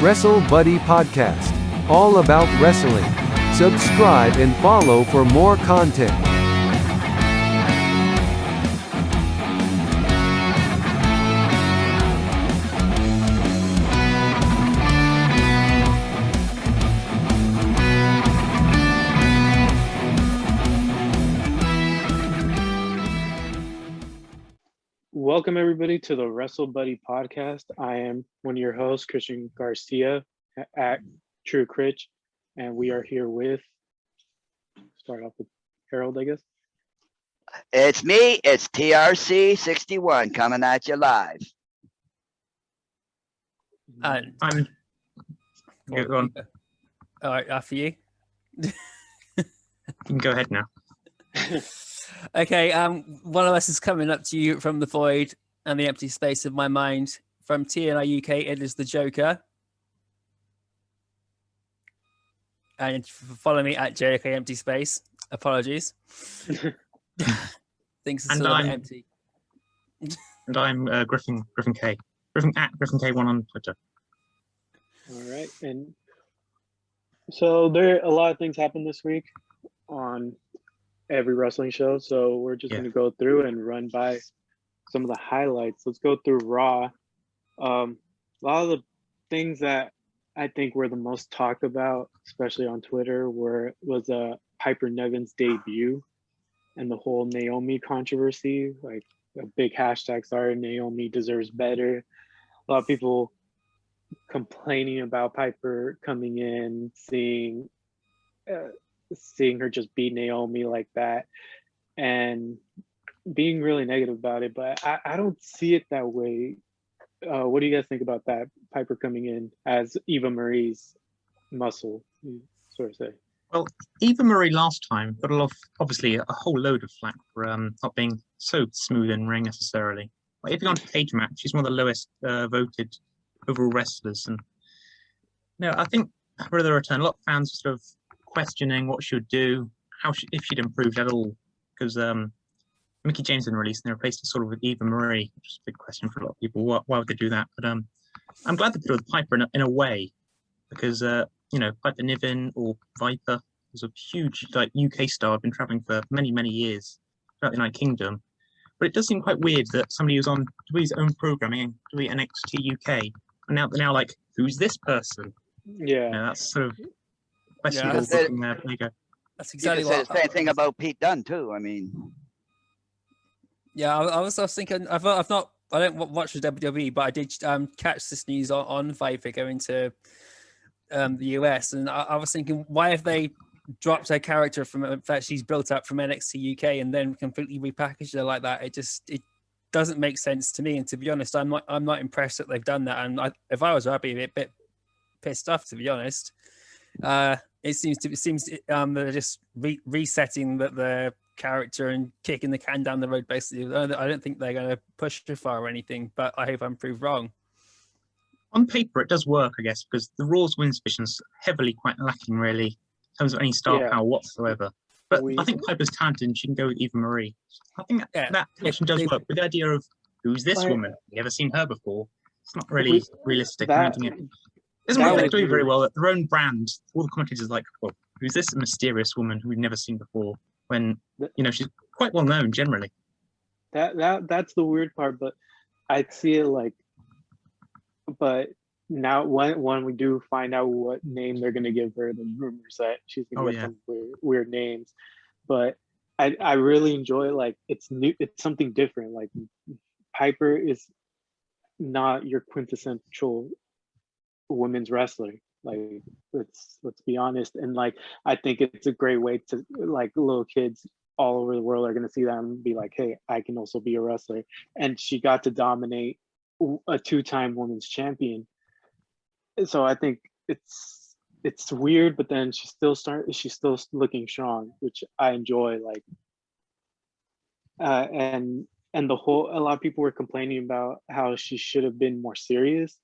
WrestleBuddy Podcast. All about wrestling. Subscribe and follow for more content. Welcome everybody to the WrestleBuddy Podcast. I am one of your hosts, Christian Garcia at True Critch, and we are here with, start off with Harold, I guess. It's me, it's TRC61 coming at you live. I'm Go on. all right, after you. You can go ahead now. Okay, one of us is coming up to you from the void and the empty space of my mind. From TNI-UK, it is the Joker. And follow me at JK Empty Space. Apologies. Things are And still a bit I'm- empty. And I'm Griffin K. Griffin K1 on Twitter. All right, and so a lot of things happened this week on every wrestling show, so we're just going to go through and run by some of the highlights. Let's go through Raw. A lot of the things that I think were the most talked about, especially on Twitter, was Piper Niven's debut and the whole Naomi controversy. Like a big hashtag started, Naomi deserves better. A lot of people complaining about Piper coming in, seeing her just beat Naomi like that and being really negative about it, but I don't see it that way. What do you guys think about that? Piper coming in as Eva Marie's muscle, sort of say. Well, Eva Marie last time got obviously a whole load of flack for not being so smooth in ring necessarily. Like, if you go on to Cage Match, she's one of the lowest voted overall wrestlers, and I think for the return, a lot of fans sort of questioning what she would do, if she'd improved at all, because Mickie James didn't release and they replaced it sort of with Eva Marie, which is a big question for a lot of people. Why would they do that? But I'm glad they put it with Piper in a way, because Piper Niven or Viper was a huge UK star, been traveling for many years throughout the United Kingdom. But it does seem quite weird that somebody who's on WWE's own programming, WWE NXT UK, and now like, who's this person? Yeah, That's sort of questionable that's looking there. But there you go. That's You exactly could say what the same thing about Pete Dunne too. I mean, Yeah, I was thinking. I don't watch the WWE, but I did catch this news on Viper going to the US, and I was thinking, why have they dropped her character from that she's built up from NXT UK and then completely repackaged her like that? It doesn't make sense to me. And to be honest, I'm not impressed that they've done that. And if I was her, I'd be a bit pissed off, to be honest. It seems they're just resetting the character and kicking the can down the road, basically. I don't think they're going to push too far or anything, but I hope I'm proved wrong. On paper, it does work, I guess, because the Raw's women's division's heavily quite lacking, really, in terms of any star power whatsoever. But I think Piper's talented and she can go with Eva Marie. I think that connection does work. With the idea of, who's this woman? You ever seen her before? It's not really realistic. It doesn't really do very well. Their own brand, all the commentators are like, well, who's this mysterious woman who we've never seen before? When, she's quite well known generally. That's the weird part, but I see it but now when we do find out what name they're going to give her, the rumors that she's going to get some weird names, but I really enjoy it. Like, it's new, it's something different. Like, Piper is not your quintessential women's wrestler. Like, let's be honest. And I think it's a great way to, little kids all over the world are going to see that and be like, hey, I can also be a wrestler. And she got to dominate a 2-time women's champion. So I think it's weird, but then she's still looking strong, which I enjoy. And a lot of people were complaining about how she should have been more serious,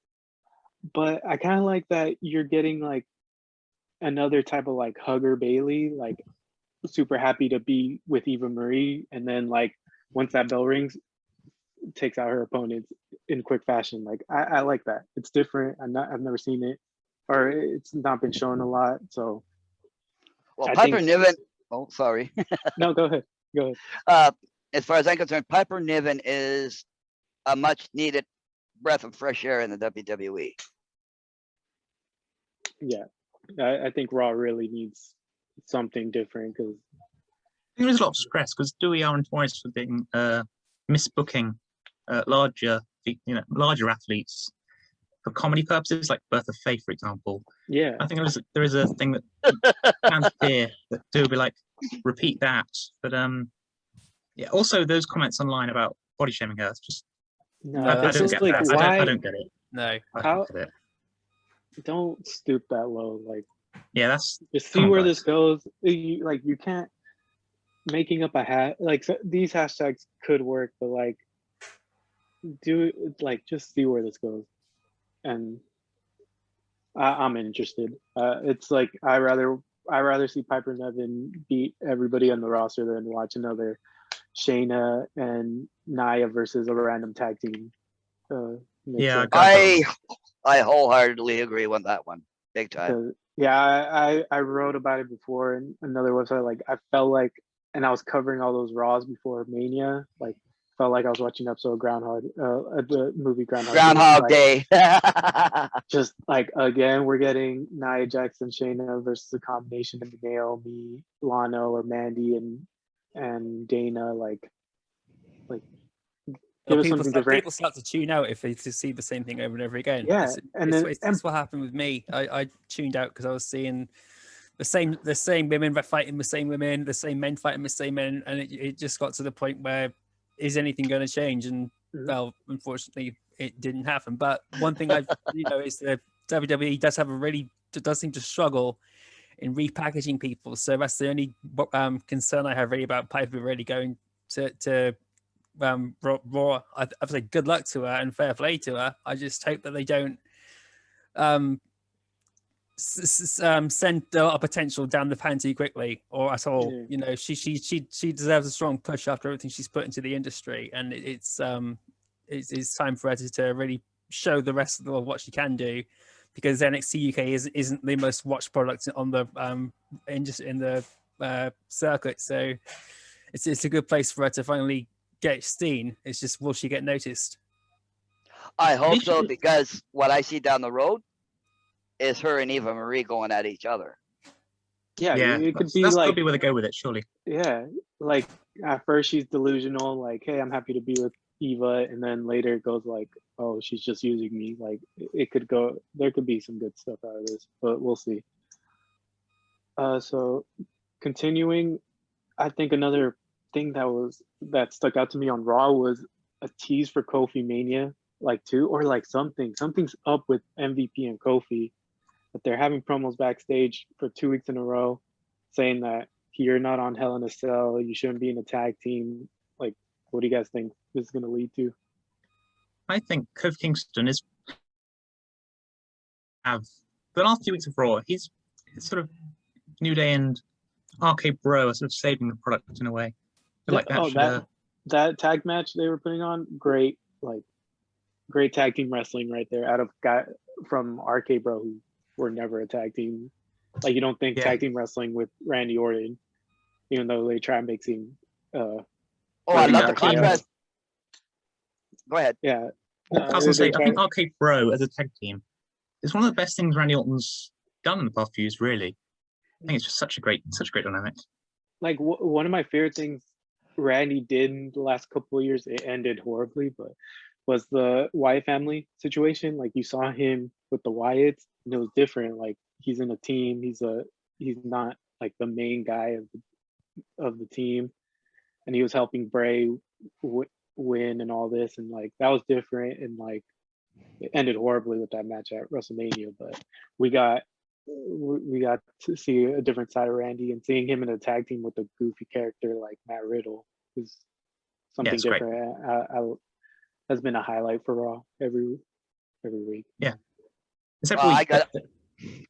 but I kind of like that you're getting another type of Hugger Bailey, super happy to be with Eva Marie, and then once that bell rings, takes out her opponents in quick fashion. Like I like that. It's different. I've never seen it, or it's not been shown a lot. So Well, I Piper think- Niven. Oh, sorry. no, go ahead. Go ahead. As far as I'm concerned, Piper Niven is a much needed breath of fresh air in the WWE. Yeah, I think Raw really needs something different because There is a lot of stress because Dewey are twice for being misbooking larger athletes for comedy purposes, like Bertha Faye, for example. yeah, I think there is a thing that fans fear that Dewey will be like, repeat that. But yeah, also those comments online about body shaming her, it's just no, No, I that's don't just get like that. why I don't get it. No. I How- don't get it. don't stoop that low. Like Yeah, that's just Come see on, where guys. this goes. You can't making up a hat like these hashtags could work, but like just see where this goes. And I'm interested. It's like I rather see Piper Niven beat everybody on the roster than watch another Shayna and Nia versus a random tag team. Yeah, mix-up. I wholeheartedly agree with that one, big time. 'Cause, yeah, I wrote about it before in another website. Like I felt like, and I was covering all those Raws before Mania. Like felt like I was watching an episode of the movie Groundhog Day. Like, Day. just like again, we're getting Nia Jax and Shayna versus a combination of Naomi, Lana, or Mandy and Dana. Like give us something different. People start to tune out if they just see the same thing over and over again. Yeah, and then that's what happened with me. I tuned out because I was seeing the same women fighting the same women, the same men fighting the same men, and it just got to the point where is anything going to change? And well, unfortunately, it didn't happen. But one thing I is that WWE does seem to struggle in repackaging people. So that's the only concern I have really about Piper really going to Raw. I say good luck to her and fair play to her. I just hope that they don't send a lot of potential down the pan too quickly or at all. Yeah. You know, she deserves a strong push after everything she's put into the industry, and it's time for her to really show the rest of the world what she can do, because NXT UK isn't the most watched product on the in the circuit. So it's a good place for her to finally get seen. It's just, will she get noticed? I hope so, because what I see down the road is her and Eva Marie going at each other. Yeah, it could be that's like, probably where they go with it, surely. yeah, like at first she's delusional, like, hey, I'm happy to be with Eva, and then later it goes like, oh, she's just using me. Like it could go, there could be some good stuff out of this, but we'll see. So continuing, I think another thing that stuck out to me on Raw was a tease for Kofi Mania, like 2, or like something's up with MVP and Kofi, that they're having promos backstage for 2 weeks in a row saying that you're not on Hell in a Cell, you shouldn't be in a tag team. Like, what do you guys think this is going to lead to? I think Kofi Kingston is the last few weeks of Raw. He's sort of New Day and RK Bro are sort of saving the product in a way. Like that tag match they were putting on, great tag team wrestling right there. Out of guy from RK Bro, who were never a tag team. Like, you don't think tag team wrestling with Randy Orton, even though they try mixing. I love the RKO. contrast. Go ahead. Yeah. I was gonna say, I think RK Bro as a tag team is one of the best things Randy Orton's done in the past few years. Really, I think it's just such a great dynamic. Like one of my favorite things Randy did in the last couple of years, it ended horribly, but was the Wyatt family situation. Like, you saw him with the Wyatts, and it was different. Like, he's in a team. He's not like the main guy of the team, and he was helping Bray win and all this, and like that was different. And like it ended horribly with that match at WrestleMania. But we got to see a different side of Randy, and seeing him in a tag team with a goofy character like Matt Riddle is something different. Has been a highlight for Raw every week. Yeah. Go ahead.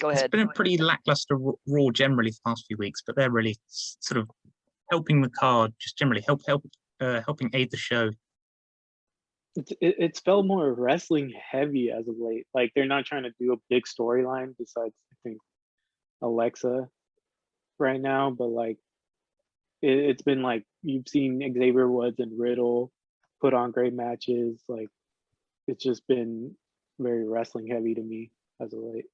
It's been a pretty lackluster Raw generally the past few weeks, but they're really sort of helping the card, just generally helping aid the show. it's felt more wrestling heavy as of late. Like they're not trying to do a big storyline besides I think Alexa right now, but like it's been like you've seen Xavier Woods and Riddle put on great matches. Like it's just been very wrestling heavy to me as of late.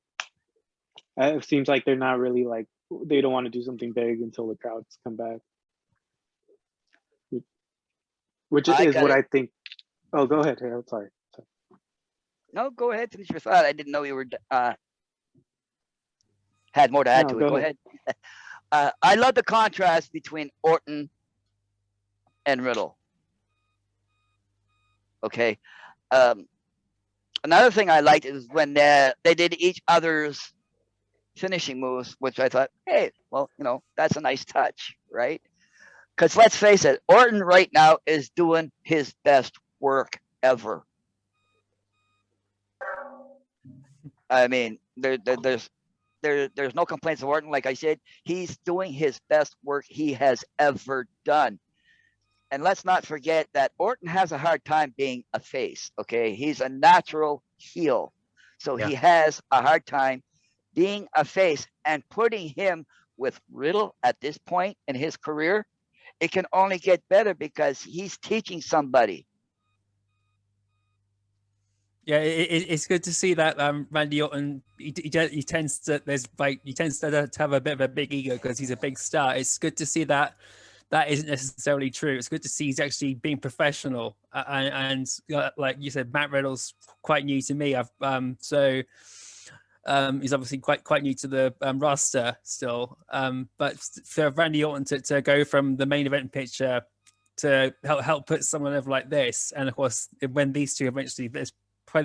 It seems like they're not really like they don't want to do something big until the crowds come back, which is what I think. Oh, go ahead, Harold. Sorry. No, go ahead. Finish your thought. I didn't know you were had more to add to it. Go ahead. I love the contrast between Orton and Riddle. Okay. Another thing I liked is when they did each other's finishing moves, which I thought, hey, well, you know, that's a nice touch, right? Because let's face it, Orton right now is doing his best work ever. I mean, there's no complaints of Orton. Like I said, he's doing his best work he has ever done. And let's not forget that Orton has a hard time being a face, okay? He's a natural heel. So he has a hard time being a face, and putting him with Riddle at this point in his career, it can only get better because he's teaching somebody. Yeah, it's good to see that Randy Orton. He tends to have a bit of a big ego because he's a big star. It's good to see that isn't necessarily true. It's good to see he's actually being professional. And like you said, Matt Riddle's quite new to me. He's obviously quite new to the roster still. But for Randy Orton to go from the main event picture to help put someone over like this, and of course when these two eventually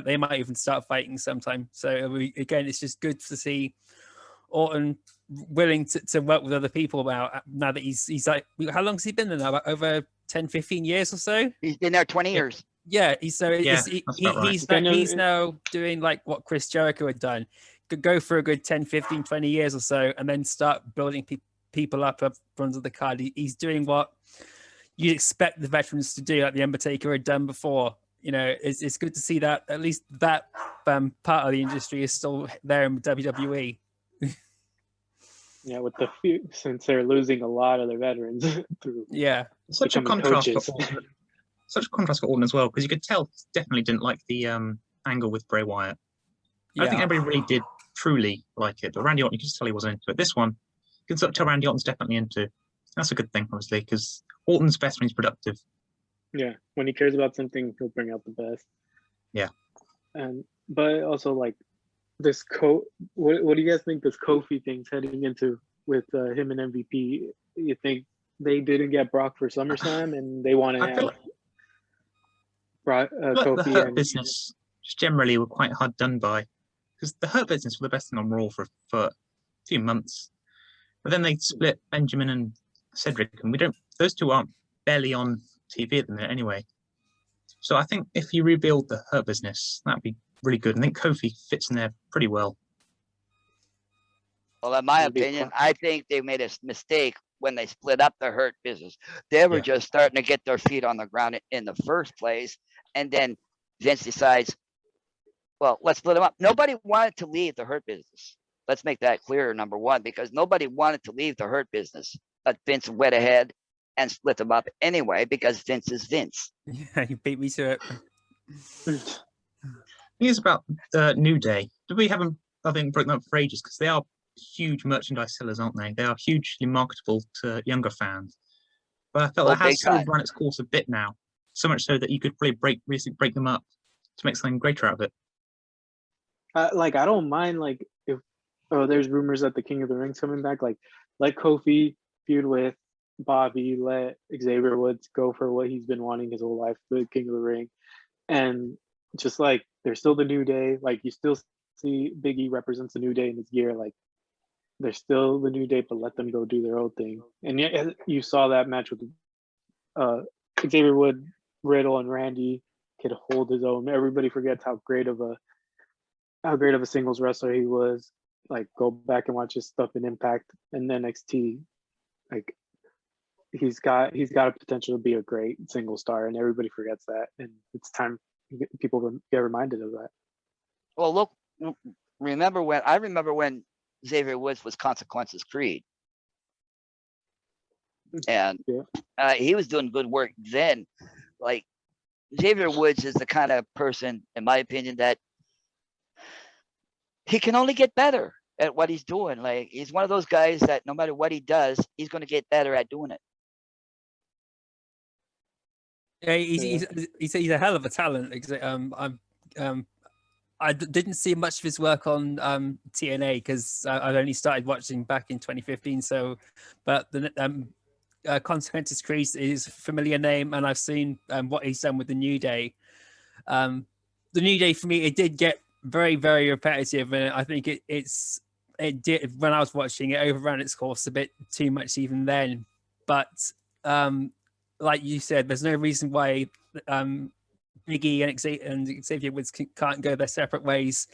they might even start fighting sometime. So again, it's just good to see Orton willing to work with other people now that he's like, how long has he been there now? About over 10, 15 years or so? He's been there 20 years. Yeah, he's now doing like what Chris Jericho had done. Could go for a good 10, 15, 20 years or so, and then start building people up front of the card. He's doing what you'd expect the veterans to do, like the Undertaker had done before. You know, it's good to see that at least that part of the industry is still there in WWE. Yeah, with the few, since they're losing a lot of their veterans through such a contrast for Orton as well, because you could tell he definitely didn't like the angle with Bray Wyatt. I don't think everybody really did truly like it, but Randy Orton, you can just tell he wasn't into it. This one, you can tell Randy Orton's definitely into. That's a good thing, obviously, because Orton's best when he's productive. Yeah, when he cares about something, he'll bring out the best. Yeah, but also like this what do you guys think this Kofi thing's heading into with him and MVP? You think they didn't get Brock for SummerSlam and they want to have Kofi? The Hurt Business just generally were quite hard done by, because the Hurt Business were the best thing on Raw for a few months, but then they split Benjamin and Cedric, and those two aren't barely on TV at the minute anyway. So I think if you rebuild the Hurt Business, that'd be really good. I think Kofi fits in there pretty well. Well, in my opinion, I think they made a mistake when they split up the Hurt Business. They were just starting to get their feet on the ground in the first place, and then Vince decides, well, let's split them up. Nobody wanted to leave the Hurt Business. Let's make that clear, number one, because nobody wanted to leave the Hurt Business. But Vince went ahead and split them up anyway, because Vince is Vince. Yeah, he beat me to it. Here's about the New Day. Do we haven't, I think, broken up for ages, because they are huge merchandise sellers, aren't they? They are hugely marketable to younger fans. But I felt it has sort of run its course a bit now, so much so that you could probably break them up to make something greater out of it. I don't mind like if there's rumors that the King of the Ring's coming back. Like let Kofi feud with Bobby, let Xavier Woods go for what he's been wanting his whole life, the King of the Ring, and just like they're still the New Day. Like you still see Big E represents the New Day in his gear. Like they're still the New Day, but let them go do their own thing. And yet you saw that match with Xavier Woods, Riddle, and Randy could hold his own. Everybody forgets how great of a singles wrestler he was. Like go back and watch his stuff in Impact and NXT. Like he's got a potential to be a great single star, and everybody forgets that. And it's time people get reminded of that. Well, look, remember when Xavier Woods was Consequences Creed, and he was doing good work then. Like, Xavier Woods is the kind of person, in my opinion, that he can only get better at what he's doing. Like, he's one of those guys that no matter what he does, he's going to get better at doing it. Yeah, he's a hell of a talent. I didn't see much of his work on TNA because I only started watching back in 2015. So, but the Consequences Creed is a familiar name, and I've seen what he's done with the New Day. The New Day, for me, it did get very, very repetitive, and I think it did, when I was watching it, overran its course a bit too much even then. But like you said, there's no reason why Biggie and Xavier Woods can't go their separate ways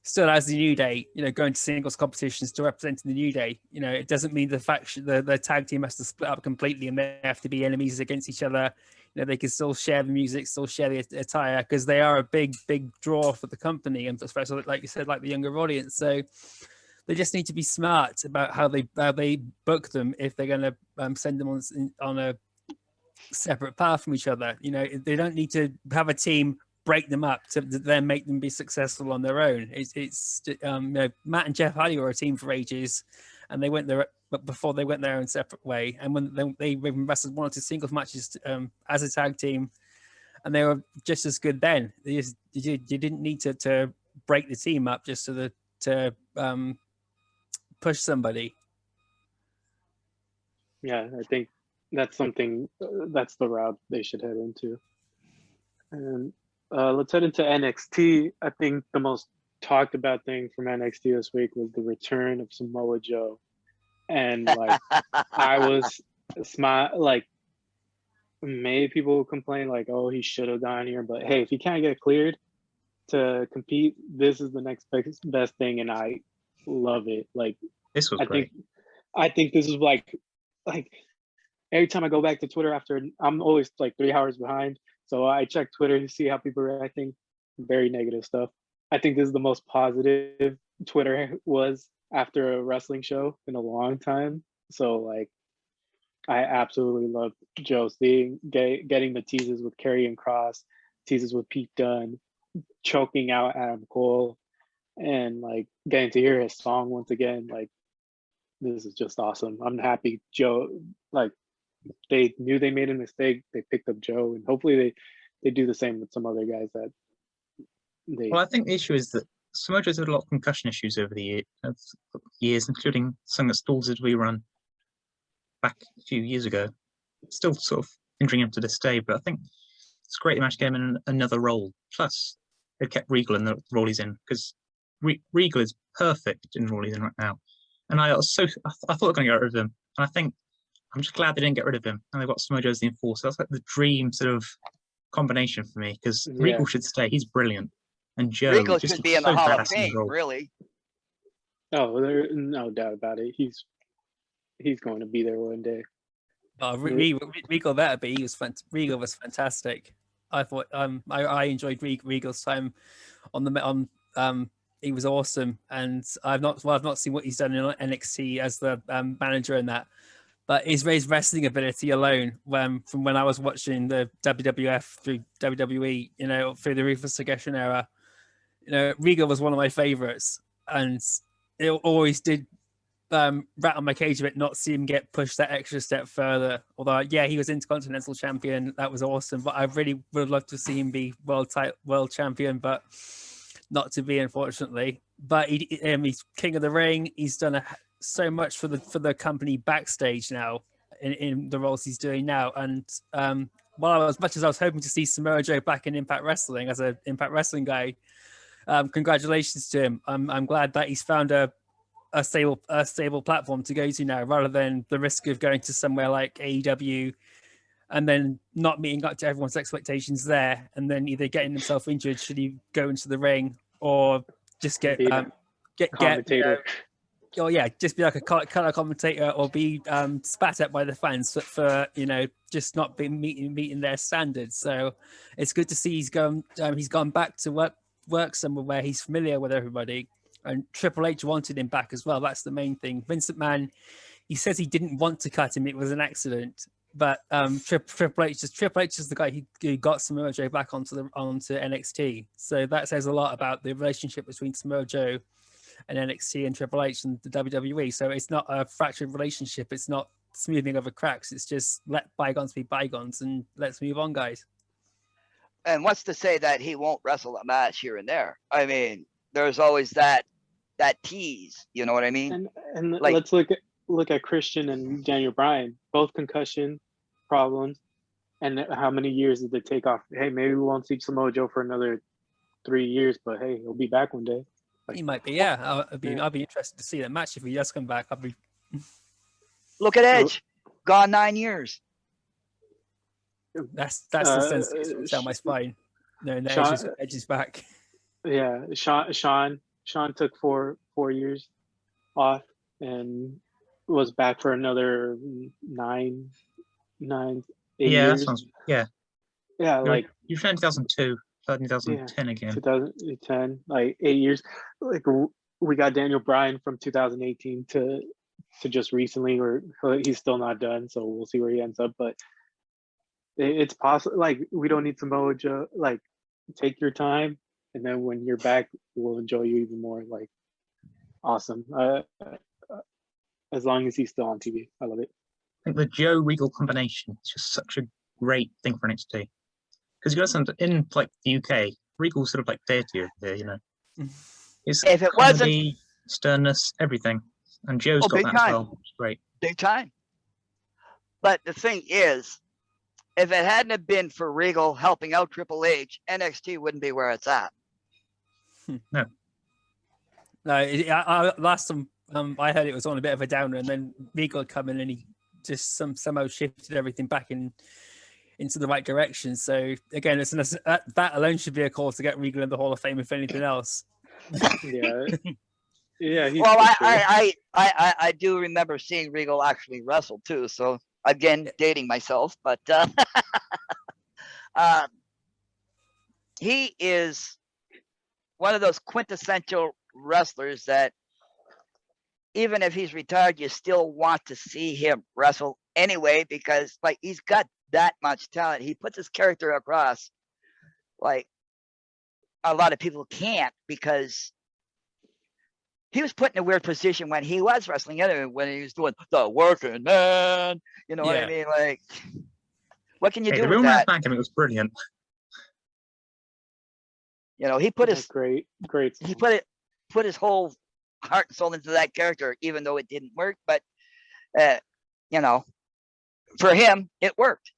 still as the New Day, going to singles competitions to represent the New Day. It doesn't mean the tag team has to split up completely and they have to be enemies against each other. They can still share the music, still share the attire, because they are a big draw for the company, and especially, like you said, like the younger audience. So they just need to be smart about how they book them if they're going to send them on a separate path from each other. They don't need to have a team break them up to then make them be successful on their own. It's Matt and Jeff Hardy were a team for ages, and they went there, but before they went their own separate way. And when they wrestled one or two singles matches as a tag team, and they were just as good then. You didn't need to break the team up just to push somebody. Yeah, I think that's something, that's the route they should head into. And let's head into NXT. I think the most talked about thing from NXT this week was the return of Samoa Joe. And like, I was like, maybe people complain like, oh, he should have gone here, but hey, if he can't get cleared to compete, this is the next best thing, and I love it. Like, this was great. I think this is like every time I go back to Twitter after, I'm always like 3 hours behind, so I check Twitter to see how people are reacting. Very negative stuff. I think this is the most positive Twitter was after a wrestling show in a long time. So like, I absolutely love Joe getting the teases with Karrion Kross, teases with Pete Dunne, choking out Adam Cole, and like getting to hear his song once again. Like, this is just awesome. I'm happy Joe, like, they knew they made a mistake. They picked up Joe, and hopefully they do the same with some other guys that they. Well, I think the issue is that Samoa Joe's had a lot of concussion issues over the years, including something that stalls his rerun back a few years ago. Still sort of hindering him to this day, but I think it's great the match gave him in another role. Plus, they've kept Regal in the role he's in, because Regal is perfect in the role he's in right now. And I thought they were going to get rid of him, and I think I'm just glad they didn't get rid of him, and they've got Samoa Joe as the enforcer. That's like the dream sort of combination for me, because Regal should stay. He's brilliant, and Joe Regal just should be in the Hall of Fame, really. Oh, there's no doubt about it. He's going to be there one day. Oh, Regal better be. Regal was fantastic. I thought I enjoyed Regal's time on he was awesome, and I've not seen what he's done in NXT as the manager in that, but his wrestling ability alone, from when I was watching the WWF through WWE, through the Ruthless Aggression era, Regal was one of my favorites, and it always did rat on my cage a bit not see him get pushed that extra step further. Although, yeah, he was Intercontinental Champion, that was awesome, but I really would love to see him be world champion, but not to be, unfortunately. But he's King of the Ring. He's done so much for the company backstage now in the roles he's doing now. And as much as I was hoping to see Samoa Joe back in Impact Wrestling as an Impact Wrestling guy, congratulations to him. I'm glad that he's found a stable platform to go to now, rather than the risk of going to somewhere like AEW and then not meeting up to everyone's expectations there, and then either getting himself injured should he go into the ring, or just get commentator. Oh yeah, just be like a color commentator or be spat at by the fans for just not being meeting their standards. So it's good to see he's gone back to work somewhere where he's familiar with everybody. And Triple H wanted him back as well. That's the main thing. Vince McMahon, he says he didn't want to cut him; it was an accident. But Triple H is the guy who got Samoa Joe back onto NXT. So that says a lot about the relationship between Samoa Joe and NXT and Triple H and the WWE. So it's not a fractured relationship. It's not smoothing over cracks. It's just let bygones be bygones and let's move on, guys. And what's to say that he won't wrestle a match here and there? I mean, there's always that tease. You know what I mean? And like, let's look at Christian and Daniel Bryan, both concussion problems. And how many years did they take off? Hey, maybe we won't see Samoa Joe for another 3 years, but hey, he'll be back one day. He might be, yeah. I'd be interested to see that match if he does come back. Look at Edge, gone 9 years. That's the sense down my spine. No, Edge is back. Yeah, Sean took four years off and was back for another 8 years. Yeah, like you found 2002. 2010 again. 2010, like 8 years. Like we got Daniel Bryan from 2018 to just recently, or he's still not done. So we'll see where he ends up. But it's possible. Like we don't need Samoa Joe. Like take your time, and then when you're back, we'll enjoy you even more. Like awesome. As long as he's still on TV, I love it. I think the Joe Regal combination is just such a great thing for NXT. Because you got in like the UK, Regal's sort of like deity over there, you know. It's if it comedy, sternness, everything, and Joe's got that as well. It's great, big time. But the thing is, if it hadn't have been for Regal helping out Triple H, NXT wouldn't be where it's at. No. Last time I heard it was on a bit of a downer, and then Regal come in and he just somehow shifted everything back into the right direction. So again, that alone should be a call to get Regal in the Hall of Fame, if anything else. Yeah. Well, I do remember seeing Regal actually wrestle too. So again, dating myself, but he is one of those quintessential wrestlers that even if he's retired, you still want to see him wrestle anyway, because like he's got that much talent. He puts his character across like a lot of people can't, because he was put in a weird position when he was wrestling anyway, when he was doing the working man, you know what I mean? Like, what can you do with that? Back, it was brilliant. You know, he put his great. He put his whole heart and soul into that character, even though it didn't work. But you know, for him, it worked.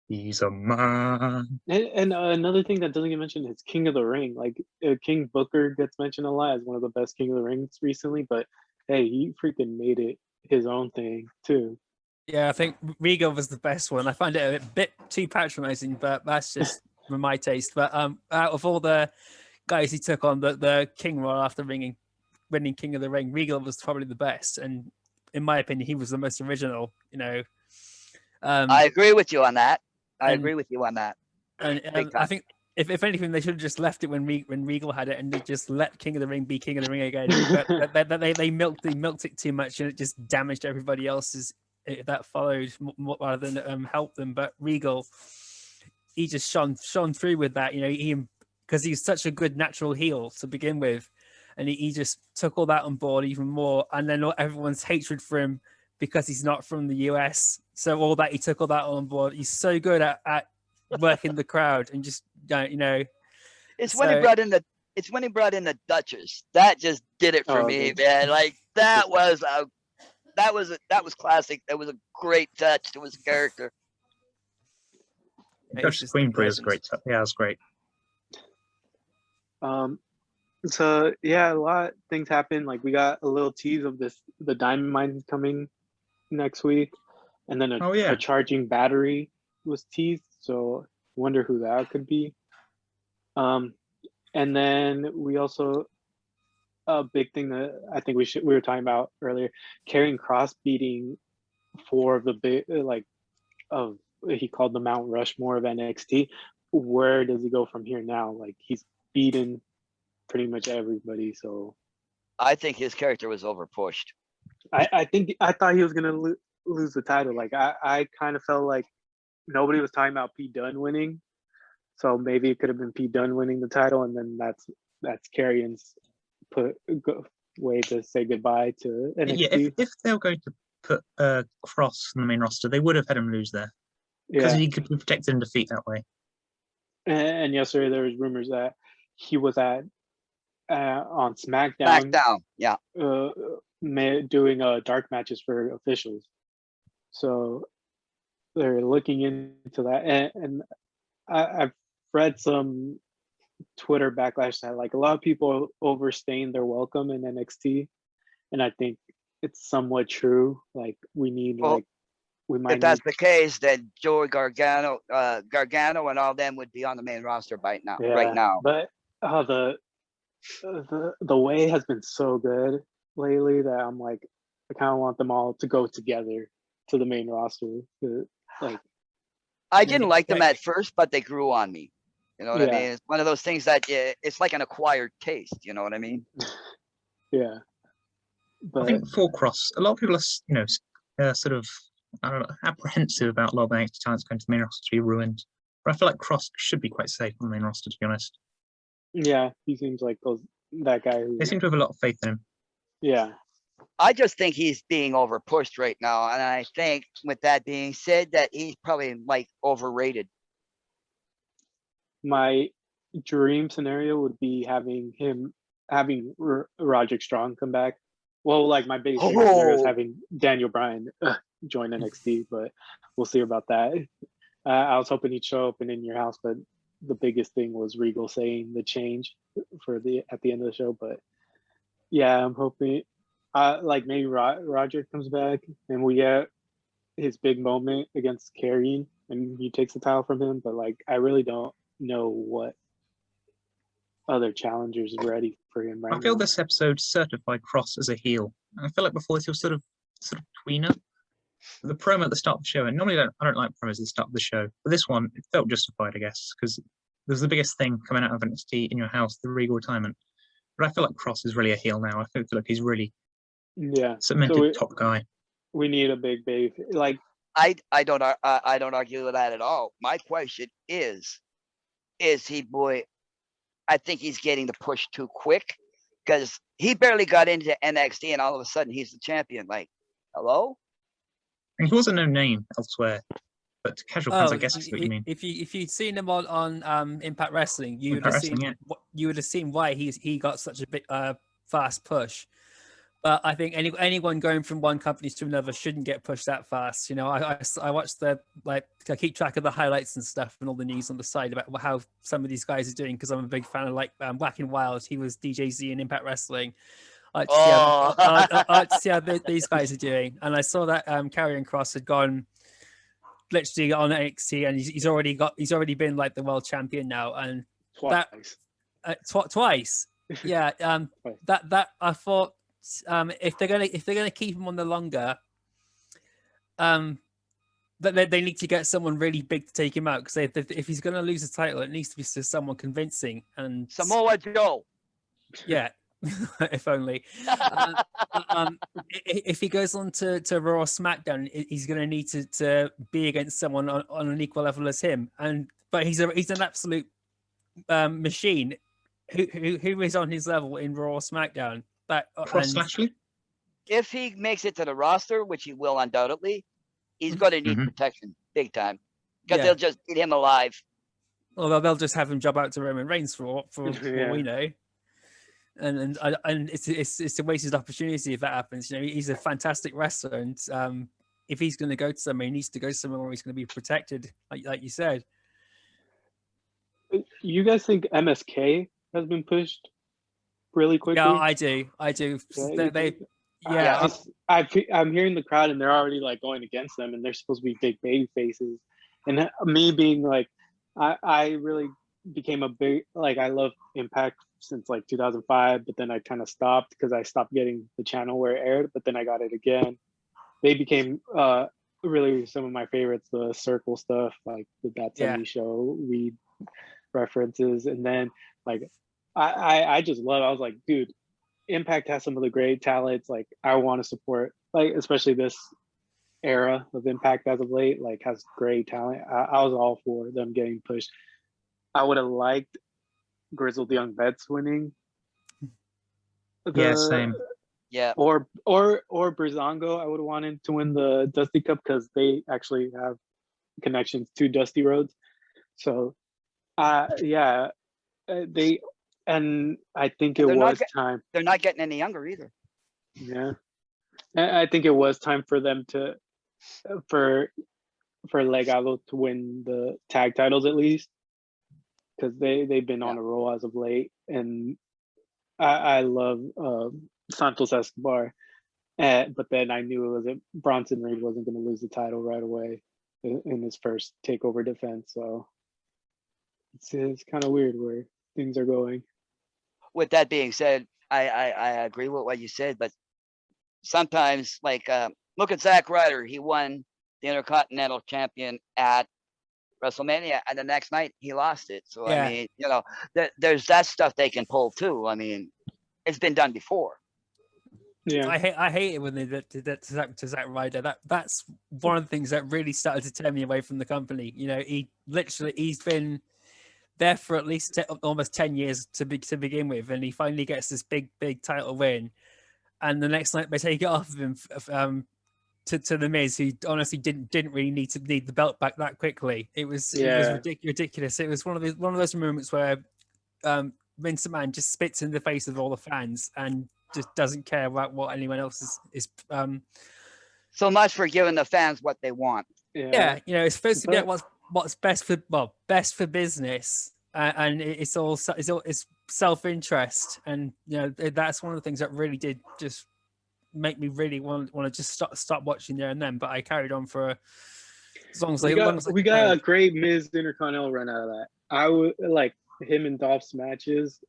He's a man. And another thing that doesn't get mentioned is King of the Ring. Like King Booker gets mentioned a lot as one of the best King of the Rings recently, but hey, he freaking made it his own thing too. Yeah, I think Regal was the best one. I find it a bit too patronizing, but that's just for my taste. But out of all the guys he took on the King role after winning King of the Ring, Regal was probably the best, and in my opinion, he was the most original. You know, I agree with you on that. And I think if anything, they should have just left it when Regal had it, and they just let King of the Ring be King of the Ring again. But they milked it too much, and it just damaged everybody else's that followed rather than help them. But Regal, he just shone through with that. You know, because he's such a good natural heel to begin with, and he just took all that on board even more. And then everyone's hatred for him because he's not from the US. So he took all that on board. He's so good at working the crowd and just, you know. When he brought in the Duchess. That just did it for me, man. Like that was classic. That was a great touch to his character. Duchess Queenbury is great. Yeah, it's great. So yeah, a lot of things happened. Like we got a little tease of the Diamond Mine coming next week, and then a charging battery was teased. So wonder who that could be. And then we also a big thing that I think we were talking about earlier. Karrion Kross beating 4 of the big he called the Mount Rushmore of NXT. Where does he go from here now? Like, he's beaten pretty much everybody. So I think his character was over pushed. I thought he was gonna lose the title. Like, I kind of felt like nobody was talking about Pete Dunne winning, so maybe it could have been Pete Dunne winning the title, and then that's Karrion's way to say goodbye to NXT. Yeah, if they were going to put Cross on the main roster, they would have had him lose there because he could be protected in defeat that way. And yesterday there was rumors that he was at on SmackDown. SmackDown, yeah, doing dark matches for officials. So they're looking into that, and I've read some Twitter backlash that like a lot of people overstaying their welcome in NXT, and I think it's somewhat true. Like, we need we might. If that's the case, then Joey Gargano and all them would be on the main roster right now. But the way has been so good lately that I'm like, I kind of want them all to go together to the main roster. Like, I didn't like them at first, but they grew on me. You know what I mean? It's one of those things that it's like an acquired taste. You know what I mean? Yeah. But I think for Cross, a lot of people are, sort of, I don't know, apprehensive about a lot of the NXT talents going to the main roster to be ruined. But I feel like Cross should be quite safe on the main roster, to be honest. Yeah, he seems like that guy. They seem to have a lot of faith in him. Yeah. I just think he's being over pushed right now, and I think, with that being said, that he's probably like overrated. My dream scenario would be having Roderick Strong come back. Well, like, my biggest dream scenario is having Daniel Bryan join NXT, but we'll see about that. I was hoping he'd show up and in your house, but the biggest thing was Regal saying the change at the end of the show. But yeah, I'm hoping like maybe Roger comes back and we get his big moment against Karrion and he takes the title from him. But like, I really don't know what other challengers are ready for him right now. I feel this episode certified Cross as a heel. I feel like before this he was sort of tweener. The promo at the start of the show, and normally I don't like promos at the start of the show, but this one, it felt justified, I guess, because there's the biggest thing coming out of NXT in your house, the Regal retirement. But I feel like Cross is really a heel now. I feel like he's really cemented top guy. We need a big baby. Like, I don't argue with that at all. My question is he, boy? I think he's getting the push too quick, because he barely got into NXT and all of a sudden he's the champion. Like, hello? And he was a no name elsewhere, but casual fans, I guess, is what you mean. If you'd seen him on Impact Wrestling, you would have seen why he got such a bit fast push. But I think anyone going from one company to another shouldn't get pushed that fast. You know, I watched I keep track of the highlights and stuff and all the news on the side about how some of these guys are doing, because I'm a big fan of Black and Wild. He was DJZ in Impact Wrestling. I like to see how these guys are doing, and I saw that Karrion Kross had gone literally on NXT, and he's already been like the world champion now, and twice. Twice. Yeah. That I thought, if they're gonna keep him on the longer, that they need to get someone really big to take him out, because if he's gonna lose the title, it needs to be someone convincing. And Samoa Joe. Yeah. If only. If he goes on to Raw or SmackDown, he's going to need to be against someone on an equal level as him. But he's an absolute machine. Who is on his level in Raw or SmackDown? Cross Lashley? If he makes it to the roster, which he will undoubtedly, he's going to need protection big time, because they'll just eat him alive. Well, they'll just have him job out to Roman Reigns for all we know. And it's a wasted opportunity if that happens. You know, he's a fantastic wrestler, and if he's going to go to somewhere, he needs to go somewhere where he's going to be protected, like you said. You guys think MSK has been pushed really quickly? Yeah, I do. I'm hearing the crowd, and they're already like going against them, and they're supposed to be big baby faces. And me being like, I really became a big, like, I love Impact since like 2005, but then I kind of stopped because I stopped getting the channel where it aired, but then I got it again. They became really some of my favorites, the circle stuff, like the That 70 Show, Weed references. And then like, I just love, I was like, dude, Impact has some of the great talents. Like I want to support, like, especially this era of Impact as of late, like has great talent. I was all for them getting pushed. I would have liked Grizzled Young Vets winning. Same. Yeah. Or Brizongo, I would have wanted to win the Dusty Cup because they actually have connections to Dusty Rhodes. So, they, and I think it was time. They're not getting any younger either. Yeah, I think it was time for them to, for Legado to win the tag titles at least, because they've been on a roll as of late, and I love Santos Escobar, but then I knew Bronson Reed wasn't going to lose the title right away in his first takeover defense. So it's kind of weird where things are going. With that being said, I agree with what you said, but sometimes like look at Zack Ryder. He won the Intercontinental Champion at WrestleMania, and the next night he lost it. So I mean, you know, there's that stuff they can pull too. I mean, it's been done before. Yeah, I hate it when they did that to Zack Ryder. That's one of the things that really started to turn me away from the company. You know, he's been there for at least almost 10 years to begin with, and he finally gets this big title win, and the next night they take it off of him to the Miz, who honestly didn't really need the belt back that quickly. It was ridiculous. It was one of those moments where Vince McMahon just spits in the face of all the fans and just doesn't care about what anyone else is. So much for giving the fans what they want. Yeah, you know, it's supposed to get what's best for business, and it's self-interest, and you know that's one of the things that really did just make me really want to just stop watching there and then. But I carried on for as long as we got a great Miz Intercontinental run out of that. I would like him and Dolph's matches.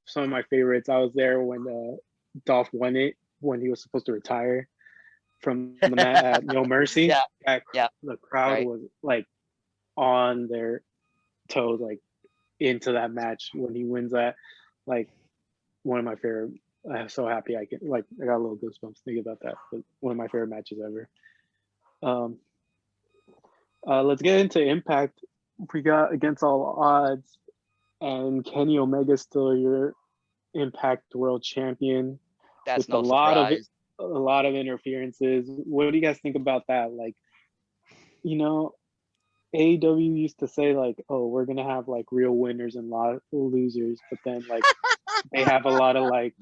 Some of my favorites. I was there when Dolph won it when he was supposed to retire from the mat at No Mercy. The crowd was like on their toes, like into that match when he wins that. Like one of my favorite. I'm so happy I got a little goosebumps thinking about that. But one of my favorite matches ever. Let's get into Impact. We got Against All Odds, and Kenny Omega still your Impact World Champion. That's with no surprise. A lot of interferences. What do you guys think about that? Like, you know, AEW used to say like, "Oh, we're gonna have like real winners and a lot of losers," but then like they have a lot of like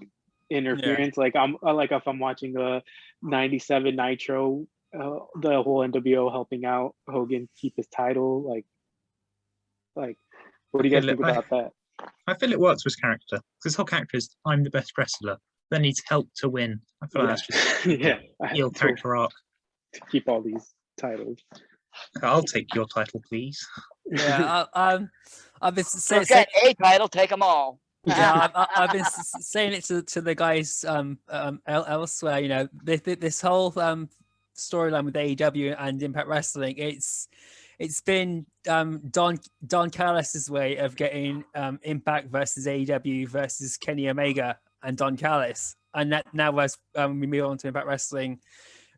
interference. Like I'm like if I'm watching a '97 Nitro, the whole NWO helping out Hogan keep his title. Like, what do you guys think about that? I feel it works for his character because his whole character is I'm the best wrestler. That needs help to win. I feel like that's just your character arc. To keep all these titles. I'll take your title, please. Yeah, I've been saying a title, take them all. Yeah, I've been saying it to the guys elsewhere. You know, this whole storyline with AEW and Impact Wrestling, it's been Don Callis' way of getting Impact versus AEW versus Kenny Omega and Don Callis, and that now as we move on to Impact Wrestling,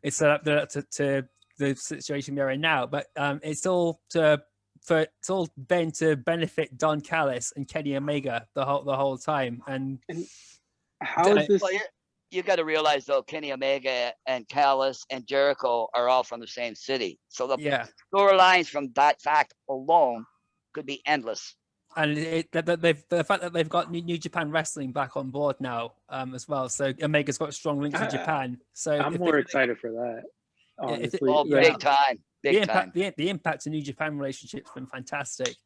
it's set up to the situation we're in now. But it's all been to benefit Don Callis and Kenny Omega the whole time. And how is this? Well, you got to realize though, Kenny Omega and Callis and Jericho are all from the same city, so the storylines from that fact alone could be endless. And the fact that they've got New Japan Wrestling back on board now as well, so Omega's got strong links to Japan. So I'm more excited for that. Honestly, big time. The Impact and New Japan relationship's been fantastic,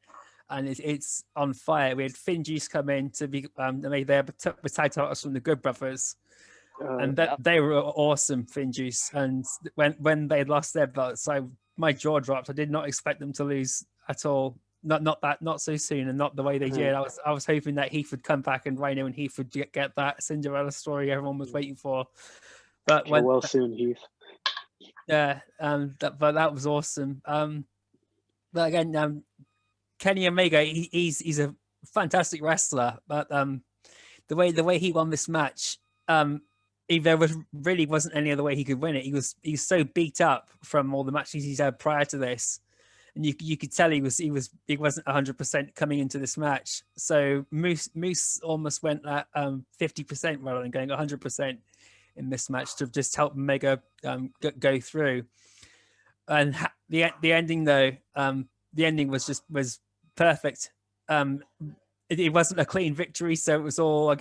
and it's on fire. We had Finn Juice come in to be they had the tag titles from the Good Brothers, and they were awesome, Finn Juice. And when they lost their belts, my jaw dropped. I did not expect them to lose at all. not so soon, and not the way they did. I was hoping that Heath would come back and Rhino and Heath would get that Cinderella story everyone was waiting for. But well soon, Heath. Yeah, but that was awesome. But again, Kenny Omega, he's a fantastic wrestler, but the way he won this match, there really wasn't any other way he could win it. He was so beat up from all the matches he's had prior to this, and you could tell he wasn't 100% coming into this match. So Moose almost went at 50% rather than going 100% in this match to just help Omega go through. And the ending though, the ending was perfect. It wasn't a clean victory, so it was all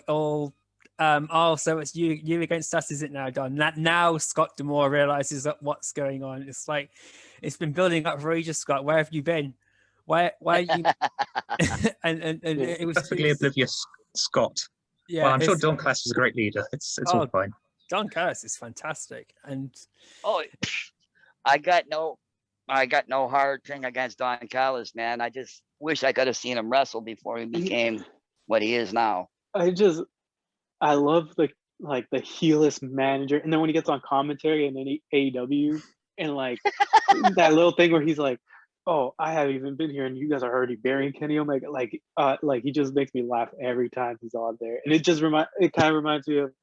so it's you against us, is it now, Don? Now Scott D'Amore realizes that what's going on. It's like it's been building up for ages, Scott. Where have you been? Why are you? and it was perfectly oblivious, Scott. Yeah, well, I'm sure Don Callis is a great leader. It's all fine. Don Callis is fantastic, and I got no hard thing against Don Callis, man. I just wish I could have seen him wrestle before he became what he is now. I love the heelest manager, and then when he gets on commentary and then AEW and like that little thing where he's like, "Oh, I haven't even been here, and you guys are already burying Kenny Omega." Like he just makes me laugh every time he's on there, and it kind of reminds me of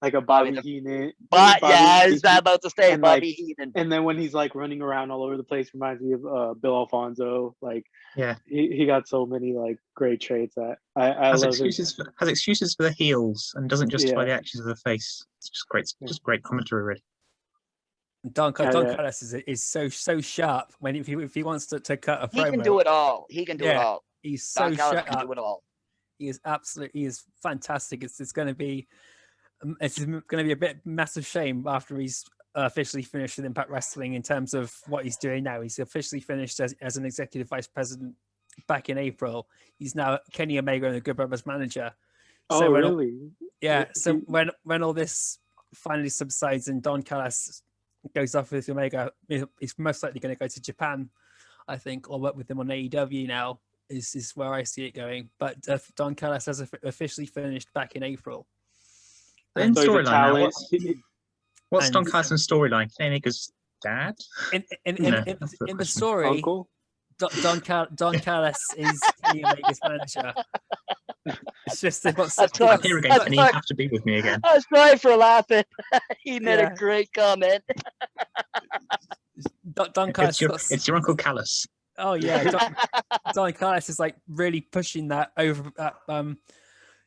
like a Bobby Heenan. I was about to say Bobby Heenan. And then when he's like running around all over the place, reminds me of Bill Alfonso. Like, yeah, he got so many like great traits that I has love. Excuses for the heels and doesn't justify the actions of the face. It's just great, just great commentary, really. Don Callis is so sharp when if he wants to cut a promo. He can do it all. He can do it all. He's so sharp. Can do it all. He is fantastic. It's going to be a bit massive shame after he's officially finished with Impact Wrestling in terms of what he's doing now. He's officially finished as an executive vice president back in April. He's now Kenny Omega and the Good Brothers manager. So really? So when all this finally subsides and Don Callis goes off with Omega, he's most likely going to go to Japan, I think, or work with him on AEW now. Is where I see it going. But Don Callis has officially finished back in April. In storyline, what's Don Callis' storyline? Kenny Omega's dad? In the story, uncle? Don Callis is Kenny Omega's manager. It's just they've got here again, and you have to be with me again. I was sorry for laughing. He made a great comment. Don Callis, it's your Uncle Callis. Oh yeah, Don Callis is like really pushing that over.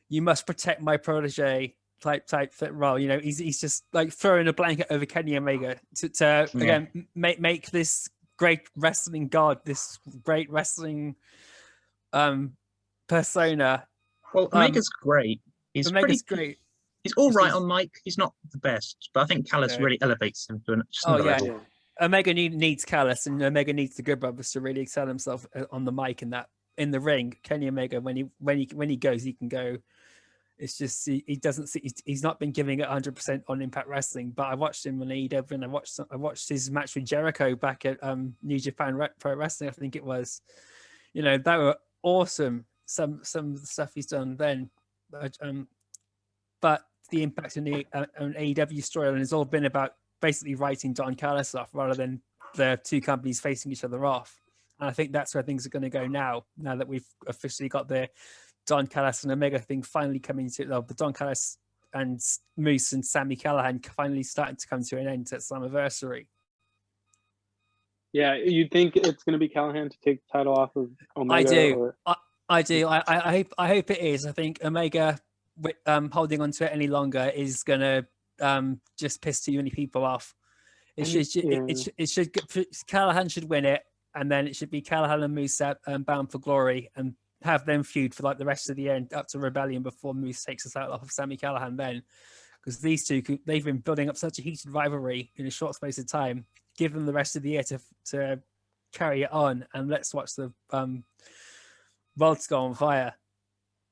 You must protect my protege type role. You know, he's just like throwing a blanket over Kenny Omega to again make this great wrestling god, this great wrestling persona. Well, Omega's great. He's great. He's all right on mic. He's not the best, but I think Callis really elevates him to another level. Yeah. Omega needs Callis, and Omega needs the Good Brothers to really excel himself on the mic and that in the ring. Kenny Omega, when he goes, he can go. It's just he doesn't see. He's not been giving it 100% on Impact Wrestling. But I watched him on AEW, and I watched his match with Jericho back at New Japan Pro Wrestling. I think it was. You know, that were awesome. Some of the stuff he's done then, but the impact on the on AEW storyline has all been about basically writing Don Callis off rather than the two companies facing each other off. And I think that's where things are going to go now that we've officially got the Don Callis and Omega thing finally coming to the Don Callis and Moose and Sami Callihan finally starting to come to an end at Slammiversary. Yeah, you think it's going to be Callahan to take the title off of Omega? I do. I hope it is. I think Omega holding on to it any longer is going to just piss too many people off. It should Callahan should win it, and then it should be Callahan and Moose bound for glory, and have them feud for like the rest of the end up to Rebellion before Moose takes us out off of Sami Callihan. Then, because these two they've been building up such a heated rivalry in a short space of time. Give them the rest of the year to carry it on, and let's watch the world go on fire.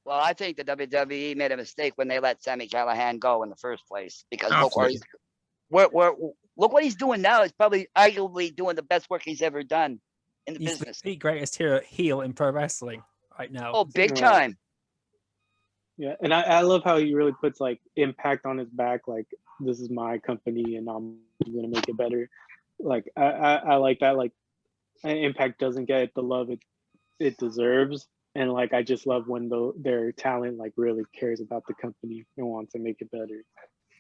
Well, I think the WWE made a mistake when they let Sami Callihan go in the first place, because look what he's doing now. He's probably arguably doing the best work he's ever done. in the He's business. the greatest heel in pro wrestling right now. Oh, big Right. time. Yeah, and I love how he really puts like Impact on his back. Like, this is my company, and I'm gonna make it better. Like, I like that. Like, Impact doesn't get the love it deserves, and like I just love when their talent like really cares about the company and wants to make it better.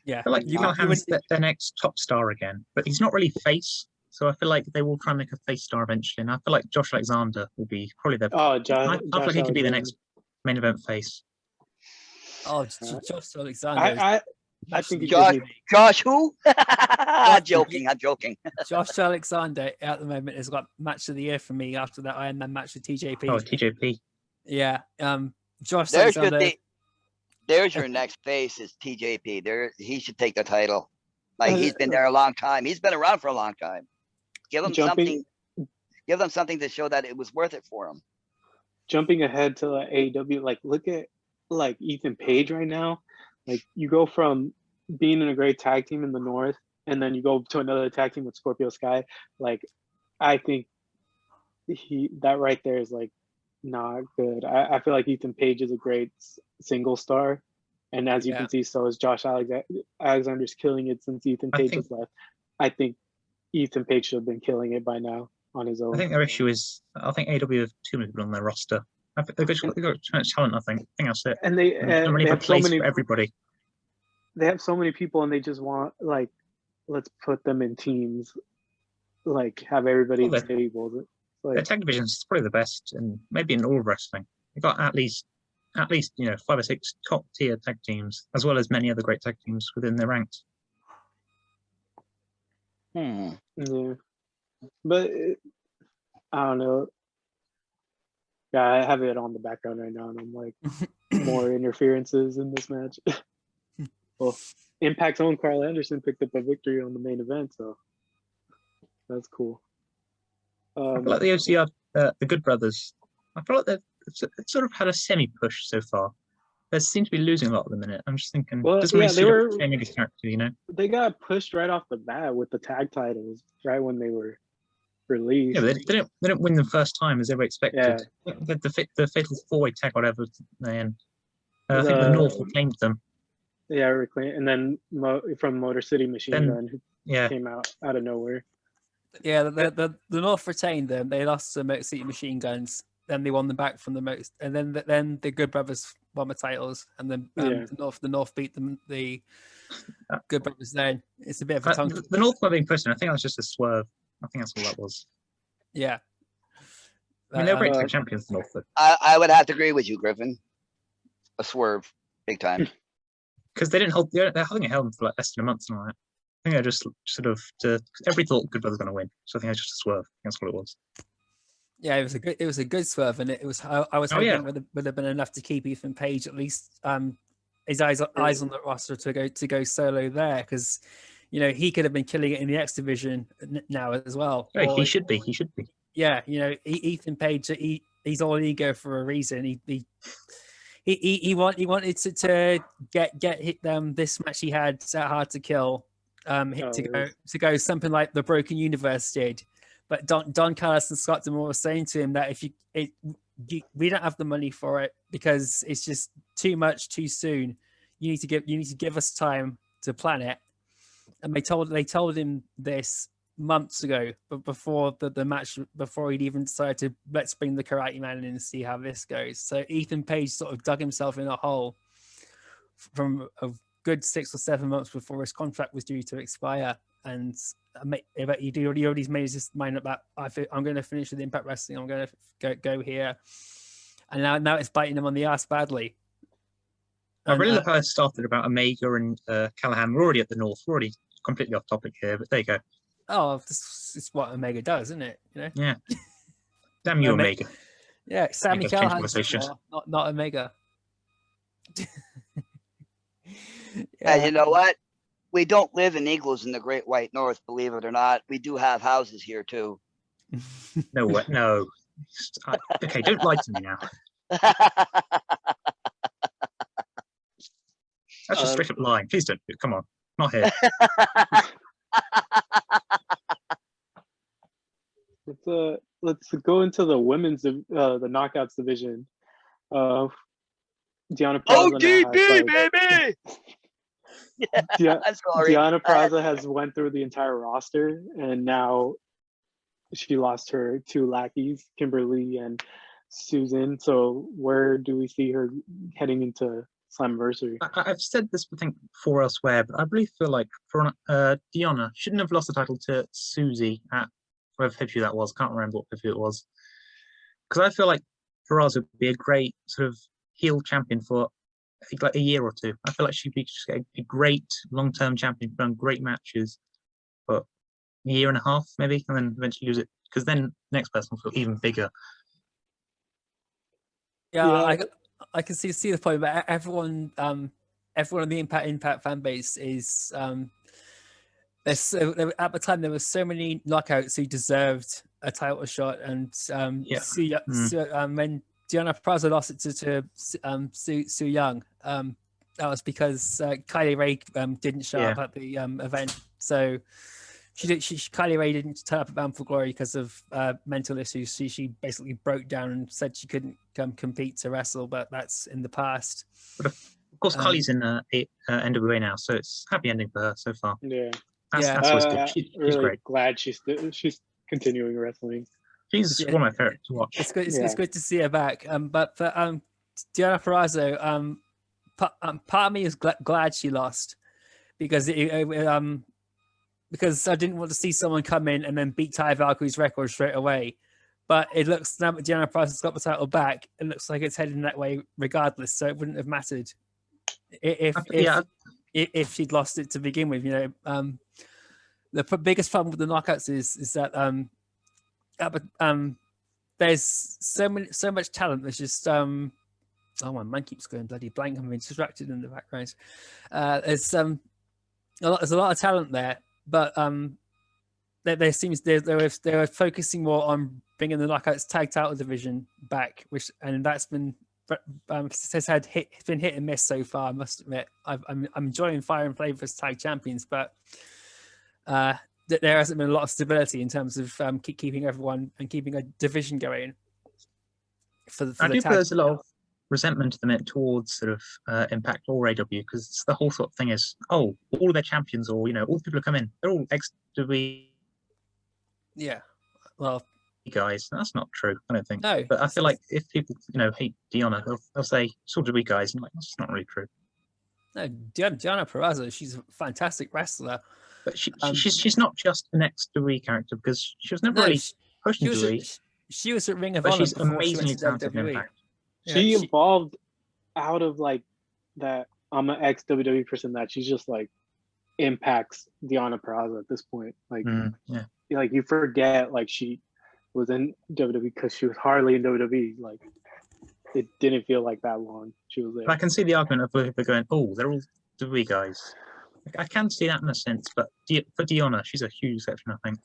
Yeah, I feel like Callahan's their next top star again, but he's not really face. So I feel like they will try and make a face star eventually. And I feel like Josh Alexander will be probably their. Oh, I feel like he could be the next main event face. Oh, Josh Alexander. I think Josh who? I'm joking. Josh Alexander at the moment has got match of the year for me after that Iron Man match with TJP. Oh, TJP. Yeah. Josh Alexander. There's your next face is TJP. He should take the title. Like, he's been there a long time. He's been around for a long time. Give him something. Give them something to show that it was worth it for him. Jumping ahead to AEW, like look at like Ethan Page right now. Like, you go from being in a great tag team in the North, and then you go to another tag team with Scorpio Sky. Like, I think that right there is like not good. I feel like Ethan Page is a great single star, and as you can see, so is Josh Alexander's killing it since Ethan Page has left. I think Ethan Page should have been killing it by now on his own. I think their issue is, I think AEW have too many people on their roster. They've got too much talent, I think. I think that's it. And they have so many for everybody. They have so many people, and they just want, like, let's put them in teams, like have everybody stable. Like, their tag division is probably the best, and maybe in all of wrestling. They've got at least 5 or 6 top tier tag teams, as well as many other great tag teams within their ranks. Yeah, but I don't know. Yeah, I have it on the background right now, and I'm like, more interferences in this match. Well, Impact's own Carl Anderson picked up a victory on the main event, so that's cool. I feel like the OCR, the Good Brothers, I feel like they've sort of had a semi-push so far. They seem to be losing a lot at the minute. I'm just thinking, doesn't really suit up Jamie's character, you know? They got pushed right off the bat with the tag titles right when they were released. Yeah, but they didn't win the first time as they were expected. Yeah. The fatal 4-way tag, whatever, and I think the North reclaimed them. Yeah, reclaimed, and then from Motor City Machine Gun, who came out of nowhere. Yeah, the North retained them. They lost to Motor City Machine Guns. Then they won them back from the most, and then the Good Brothers won the titles, and then the North beat them. The Good Brothers. Then it's a bit of a tongue. The North were being pushed. I think that was just a swerve. I think that's all that was. Yeah. I mean, they were great tag champions, the North. I would have to agree with you, Griffin. A swerve, big time. Because they didn't hold. I think they held them for like less than a month and all that. I think I just sort of everybody thought Good Brothers were going to win, so I think it was just a swerve. That's what it was. Yeah, it was a good swerve, and it was. I was hoping it would have been enough to keep Ethan Page at least his eyes on the roster to go solo there, because he could have been killing it in the X division now as well. Yeah, he should be. Yeah, Ethan Page, he's all ego for a reason. He wanted to get this match he had so hard to kill, to go something like the Broken Universe did. But Don Callis and Scott D'Amore were saying to him that we don't have the money for it because it's just too much too soon. You need to give us time to plan it. And they told him this months ago, but before the match, before he'd even decided to let's bring the Karate Man in and see how this goes. So Ethan Page sort of dug himself in a hole from a good 6 or 7 months before his contract was due to expire. And he already made his mind up that I'm going to finish with Impact Wrestling. I'm going to go here, and now it's biting him on the ass badly. I really love how it started about Omega and Callahan. We're already at the North. We're already completely off topic here, but there you go. Oh, this is what Omega does, isn't it? Yeah. Damn you, Omega. Yeah, Sammy Callahan, not Omega. And you know what? We don't live in igloos in the Great White North, believe it or not. We do have houses here too. No. Okay, don't lie to me now. That's just straight up lying. Please don't. Come on, not here. let's go into the women's the knockouts division. Deanna Praza now has, baby. Yeah, I'm sorry. Deanna Praza has went through the entire roster, and now she lost her 2 lackeys, Kimberly and Susan. So where do we see her heading into Slammiversary? I've said this, I think, before elsewhere, but I really feel like Deanna shouldn't have lost the title to Susie at whatever pay-per-view that was. Can't remember what pay-per-view it was. Because I feel like Faraz would be a great sort of heel champion for like a year or two. I feel like she'd be just a great long-term champion, done great matches, but a year and a half maybe, and then eventually lose it. Because then the next person will feel even bigger. Yeah. I can see the point, but everyone in the Impact fan base is at the time there were so many knockouts who deserved a title shot, and when Deanna Praza lost it to Su Young, that was because Kylie Ray didn't show up at the event, so Kylie Ray didn't turn up at Bound for Glory because of mental issues. She basically broke down and said she couldn't compete to wrestle, but that's in the past. But of course, Kylie's in NWA now, so it's a happy ending for her so far. Yeah, that's always good. She's really great. Glad she's continuing wrestling. She's one of my favorites to watch. It's good. It's good to see her back. But for Deanna Purrazzo, part of me is glad she lost because because I didn't want to see someone come in and then beat Ty Valkyrie's record straight away. But it looks, now that Deanna Purrazzo's got the title back, it looks like it's heading that way regardless. So it wouldn't have mattered if she'd lost it to begin with. You know, the biggest problem with the knockouts is that there's so much talent. There's just oh, my mind keeps going bloody blank. I'm being distracted in the background. There's a lot of talent there, but there seems they were focusing more on bringing the knockouts tag title division back, and that's been it's been hit and miss so far. I must admit, I'm enjoying Fire and Flame as tag champions, but there hasn't been a lot of stability in terms of keeping everyone and keeping a division going. I do feel there's a lot of resentment to them towards sort of Impact or AW, because the whole sort of thing is, oh, all of their champions, or all the people who come in, they're all ex-WWE. Yeah, well, guys, that's not true. I don't think. No, but I feel like if people hate Deanna, they'll say it's all WWE guys, and that's not really true. No, Deanna Purrazzo, she's a fantastic wrestler. But she's not just an ex-WWE character, because she was never really pushed into WWE. She was at Ring of Honor. Honor. She's amazingly talented in Impact. Yeah, she evolved out of like that. I'm an ex-WWE person that she's just like impacts Deanna Purrazzo at this point. Like, like you forget like she was in WWE because she was hardly in WWE. Like, it didn't feel like that long she was there. But I can see the argument of people going, oh, they're all WWE guys. I can see that in a sense, but for Deanna, she's a huge exception, I think.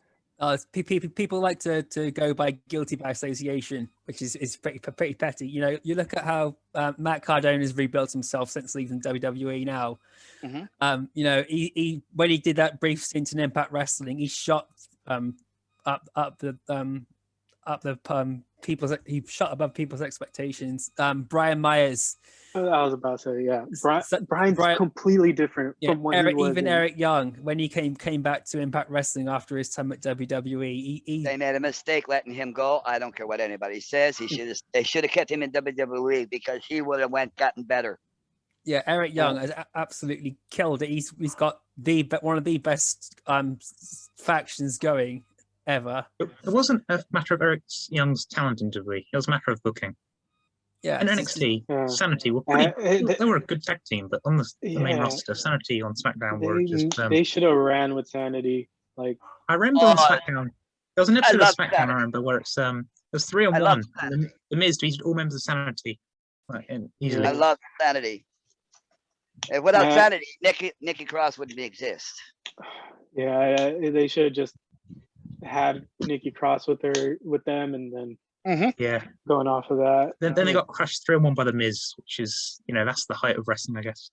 People like to go by guilty by association, which is pretty petty. You know, you look at how Matt Cardona has rebuilt himself since leaving WWE now. Mm-hmm. You know, he when he did that brief stint in Impact Wrestling, he shot he shot above people's expectations. Brian Myers. I was about to say, yeah. Brian's completely different from what he was. Even Eric Young, when he came back to Impact Wrestling after his time at WWE, they made a mistake letting him go. I don't care what anybody says. They should have kept him in WWE because he would have gotten better. Yeah, Eric Young has absolutely killed it. He's got one of the best factions going ever. It wasn't a matter of Eric Young's talent in WWE. It was a matter of booking. Yeah, in NXT, Sanity were they were a good tag team, but on the main roster, Sanity on SmackDown were just. They should have ran with Sanity. Like, I remember on SmackDown, there was an episode of SmackDown I remember where it's it was 3-on-1. The Miz defeated all members of Sanity. Easily. I love Sanity. Without Sanity, Nikki Cross wouldn't exist. Yeah, they should have just had Nikki Cross with them, and then. Mm-hmm. Going off of that. Then they got crushed 3-on-1 by the Miz, which is that's the height of wrestling, I guess.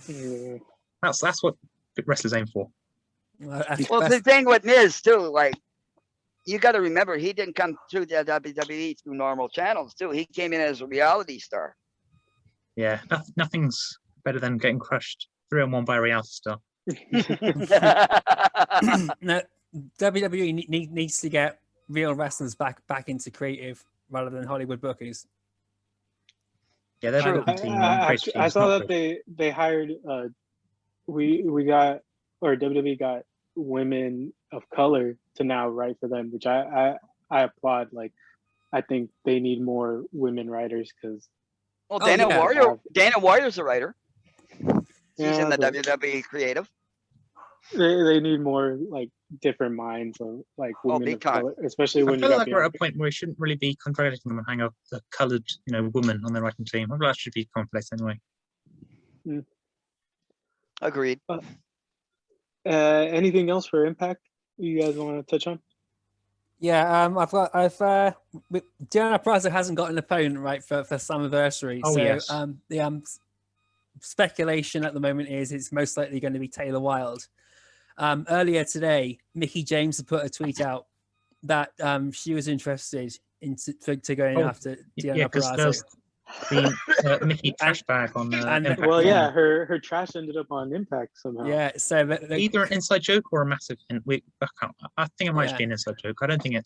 Yeah. That's what wrestlers aim for. Well, the thing with Miz too, like you got to remember, he didn't come through the WWE through normal channels too. He came in as a reality star. Yeah, nothing's better than getting crushed 3-on-1 by a reality star. No, WWE needs to get real wrestlers back into creative rather than Hollywood bookings. Yeah, their True. booking team. I saw that they hired we got, or WWE got women of color to now write for them, which I applaud. Like, I think they need more women writers because. Well, Dana Warrior's a writer. She's in the but WWE creative. they need more like different minds of like women of color, especially when I you feel got like we're at a point where we shouldn't really be congratulating them and hang a coloured, woman on their writing team. I feel that should be commonplace anyway. Agreed. Anything else for Impact you guys want to touch on? Yeah, Deonna Purrazzo hasn't got an opponent right for Slammiversary. Oh, so yes. the speculation at the moment is it's most likely going to be Taylor Wilde. Earlier today, Mickie James had put a tweet out that she was interested in going after Deonna Purrazzo. The Mickey trash bag on Impact. Well, yeah, her trash ended up on Impact somehow. Yeah, so either an inside joke or a massive hint. I think it might just be an inside joke. I don't think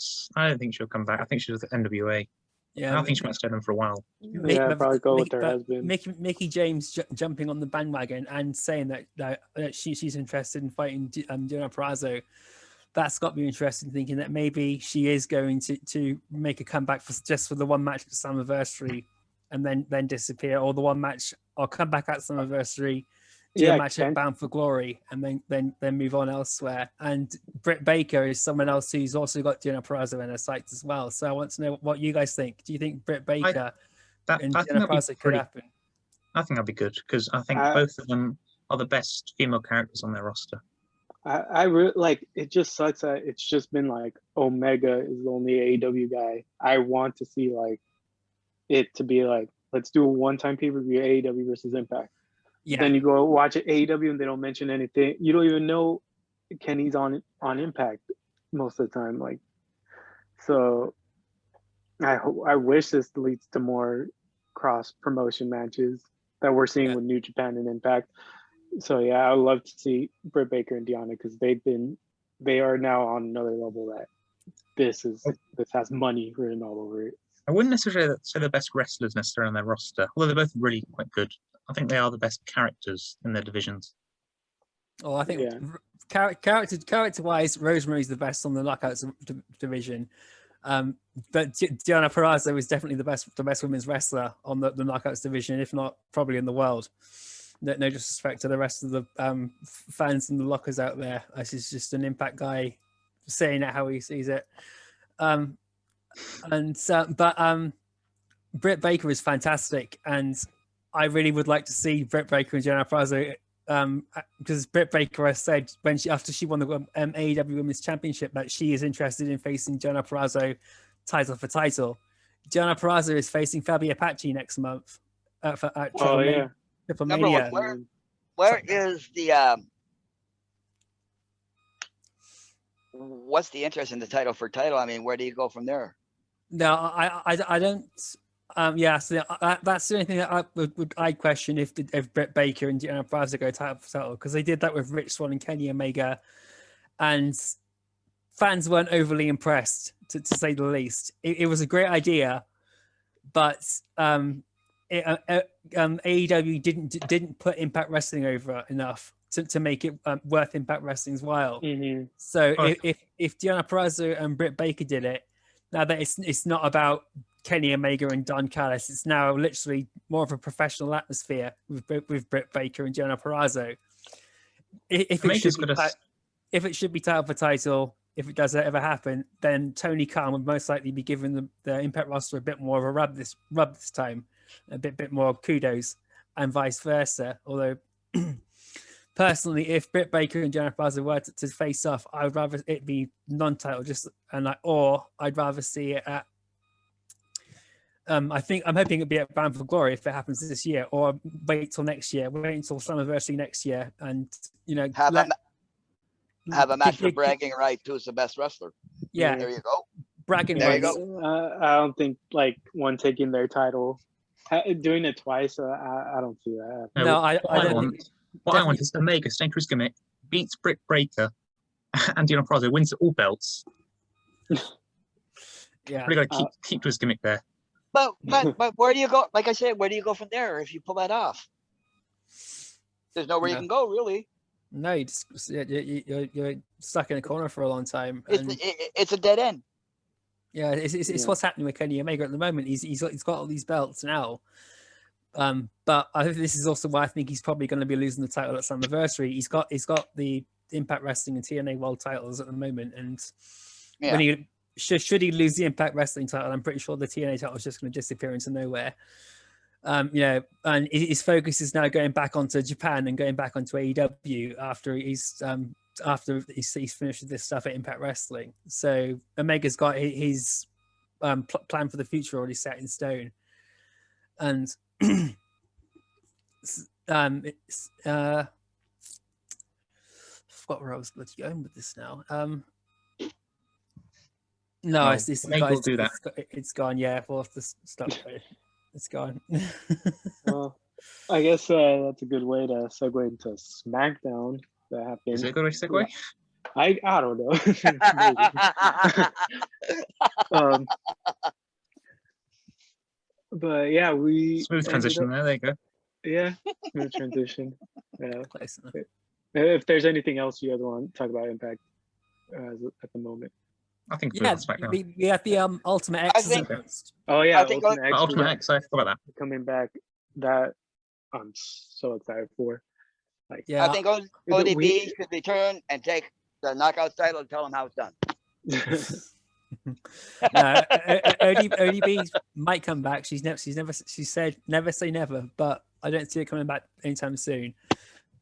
she'll come back. I think she's at NWA. Yeah, I think she might stay on for a while. Yeah, probably go with her husband. Mickie James jumping on the bandwagon and saying that she's interested in fighting Deonna Purrazzo. That's got me interested, thinking that maybe she is going to make a comeback just for the one match at Slammiversary and then disappear, or the one match, or come back at Slammiversary, do a match at Bound for Glory, and then move on elsewhere. And Britt Baker is someone else who's also got Deonna Purrazzo in her sights as well. So I want to know what you guys think. Do you think Britt Baker and Deonna Purrazzo could happen? I think that'd be good, because I think both of them are the best female characters on their roster. I really like it. Just sucks that it's just been like Omega is the only AEW guy. I want to see like it to be like, let's do a one-time pay-per-view AEW versus Impact. Yeah. Then you go watch it AEW and they don't mention anything. You don't even know Kenny's on Impact most of the time. Like, so I wish this leads to more cross promotion matches that we're seeing with New Japan and Impact. So yeah, I would love to see Britt Baker and Deonna, because they are now on another level that this has money written all over it. I wouldn't necessarily say the best wrestlers necessarily on their roster, although they're both really quite good. I think they are the best characters in their divisions. Oh, I think character-wise, Rosemary's the best on the Knockouts division. But Deonna Purrazzo is definitely the best women's wrestler on the Knockouts division, if not probably in the world. No disrespect to the rest of the fans in the lockers out there. This is just an Impact guy saying it how he sees it. But Britt Baker is fantastic, and I really would like to see Britt Baker and Deonna Purrazzo, because Britt Baker has said after she won the AEW Women's Championship that she is interested in facing Deonna Purrazzo title for title. Deonna Purrazzo is facing Fabi Apache next month at Triple Mania. Where is the what's the interest in the title for title? I mean, where do you go from there? No, I don't. So that's the only thing that I'd question if Britt Baker and Deonna Purrazzo go title for title, because they did that with Rich Swann and Kenny Omega, and fans weren't overly impressed, to say the least. It was a great idea, but AEW didn't put Impact Wrestling over enough to make it worth Impact Wrestling's while. Mm-hmm. So if Deonna Purrazzo and Britt Baker did it, now that it's not about Kenny Omega and Don Callis, it's now literally more of a professional atmosphere with Britt Baker and Deonna Purrazzo. If it should be title for title, if it does ever happen, then Tony Khan would most likely be giving the Impact roster a bit more of a rub this time, a bit more kudos, and vice versa. Although personally, if Britt Baker and Deonna Purrazzo were to face off, I would rather it be non-title, or I'd rather see it at. I'm hoping it'd be at Bound for Glory if it happens this year, or wait till next year. Wait until Slammiversary next year, and have a match for bragging right who's the best wrestler. Yeah, There you go. bragging There you rights. go. I don't think like one taking their title, doing it twice. I don't see that. No, I don't want, think. what I want is Omega staying to his gimmick, beats Britt Breaker, and Deonna Purrazzo wins all belts. Yeah, Really got to keep to his gimmick there. But where do you go? Like I said, where do you go from there if you pull that off? There's nowhere you can go, really. no, you're stuck in a corner for a long time. And It's a dead end. yeah, it's what's happening with Kenny Omega at the moment. He's got all these belts now. But I think this is also why I think he's probably going to be losing the title at Slammiversary. He's got the Impact Wrestling and TNA World titles at the moment, and when he should he lose the Impact Wrestling title, I'm pretty sure the TNA title is just going to disappear into nowhere. You know, and his focus is now going back onto Japan and going back onto AEW after he's finished with this stuff at Impact Wrestling. So Omega's got his plan for the future already set in stone, and I forgot where I was bloody going with this now. No, Well, it's Omega will do that. It's gone. Yeah, we'll have to stop. It's gone. Well, I guess that's a good way to segue into SmackDown. That happened. Is it a good way to segue? I don't know. But yeah, we Smooth transition there. There you go. Yeah, smooth transition. Yeah. Close enough. If there's anything else you guys want to talk about Impact at the moment. I think Yeah, SmackDown. we have the Ultimate X. Oh yeah, I think Ultimate X I forgot about that. coming back. That I'm so excited for. Like, Yeah, I think ODB should return and take the knockout title and tell him how it's done. no, ODB might come back. She said never say never, but I don't see it coming back anytime soon.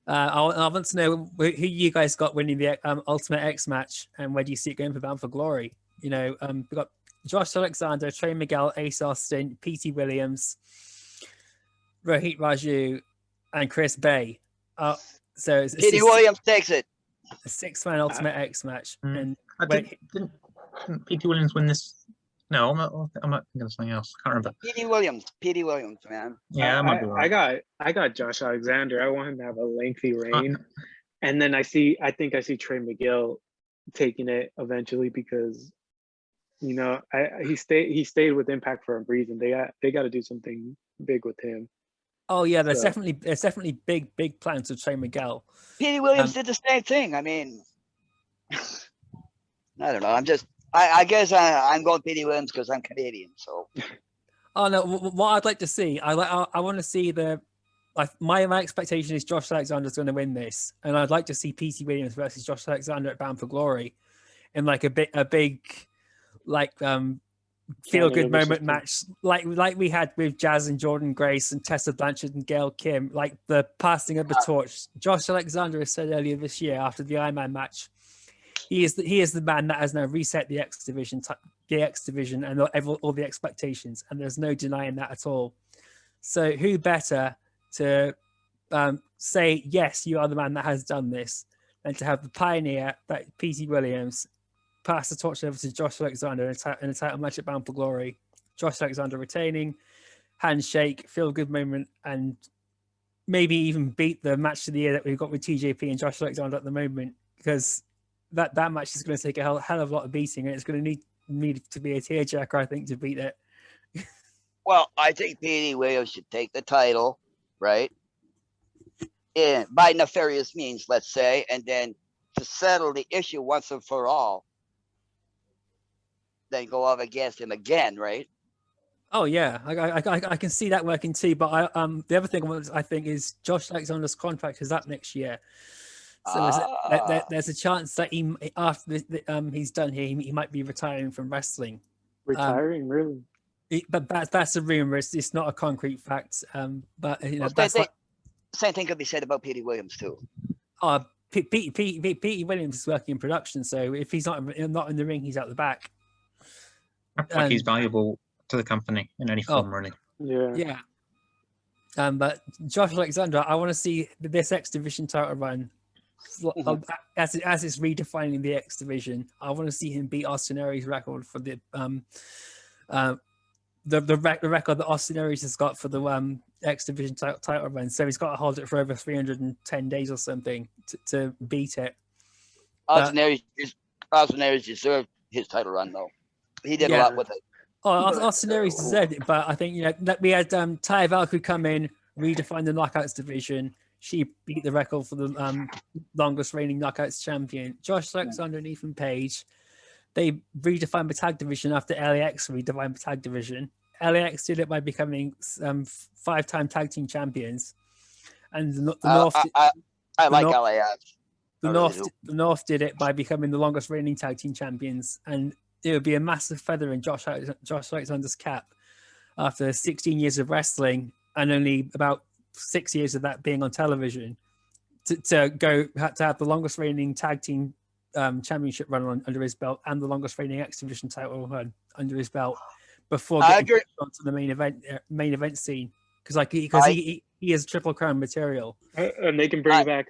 I want to know who you guys got winning the Ultimate X match, and where do you see it going for Bound for Glory? You know, we've got Josh Alexander, Trey Miguel, Ace Austin, P.T. Williams, Rohit Raju, and Chris Bay. So P.T. Williams takes it. A 6-man Ultimate X match. And Didn't P.T. Williams win this? No, I'm not thinking of something else. I can't remember. P.T. Williams, man. Yeah, that might be right. I got Josh Alexander. I want him to have a lengthy reign, and then I think I see Trey Miguel taking it eventually because, you know, he stayed with Impact for a reason. They got to do something big with him. Oh yeah, there's definitely big plans with Trey Miguel. P.T. Williams did the same thing. I mean, I don't know. I guess I'm going P.T. Williams because I'm Canadian. So. Oh no! What I'd like to see, I want to see my expectation is Josh Alexander's going to win this, and I'd like to see P.T. Williams versus Josh Alexander at Bound for Glory, in like a big, like feel good moment match, like we had with Jazz and Jordan Grace and Tessa Blanchard and Gail Kim, like the passing of the torch. Josh Alexander has said earlier this year after the Iron Man match, he is the man that has now reset the X division and all the expectations, and there's no denying that at all. So who better to say yes, you are the man that has done this, than to have the pioneer, that P.T. Williams, pass the torch over to Josh Alexander in a title match at Bound for Glory. Josh Alexander retaining, handshake, feel good moment, and maybe even beat the match of the year that we've got with TJP and Josh Alexander at the moment, because that match is going to take a hell of a lot of beating, and it's going to need to be a tearjerker, I think, to beat it. Well, I think P.T. Williams should take the title, right? By nefarious means, let's say, and then to settle the issue once and for all, then go up against him again, right? Oh yeah, I can see that working too. But the other thing I think is Josh Alexander's contract is up next year, so there's a chance that after he's done here, he might be retiring from wrestling. Retiring, really? But that's a rumor. It's not a concrete fact. But you know, same thing could be said about P.T. Williams too. P.T. Williams is working in production, so if he's not in the ring, he's out the back. I feel like he's valuable to the company in any form, really. Yeah. But Josh Alexander, I want to see this X Division title run as it's redefining the X division. I want to see him beat Austin Aries' record for the record that Austin Aries has got for the X division title run. So he's got to hold it for over 310 days or something to beat it. Austin Aries deserved his title run though. He did a lot with it. Oh, Austin Aries deserved it, but I think we had Taya Valkyrie come in, redefine the Knockouts division. She beat the record for the longest reigning Knockouts champion. Josh Alexander and Ethan Page, they redefined the tag division after LAX redefined the tag division. LAX did it by becoming 5-time tag team champions, and the North. I like LAX. The North did it by becoming the longest reigning tag team champions, and it would be a massive feather in Josh Alexander's cap after 16 years of wrestling and only about 6 years of that being on television to have the longest reigning tag team championship run under his belt and the longest reigning X division title run under his belt before getting onto the main event scene because he is Triple Crown material. And they can bring back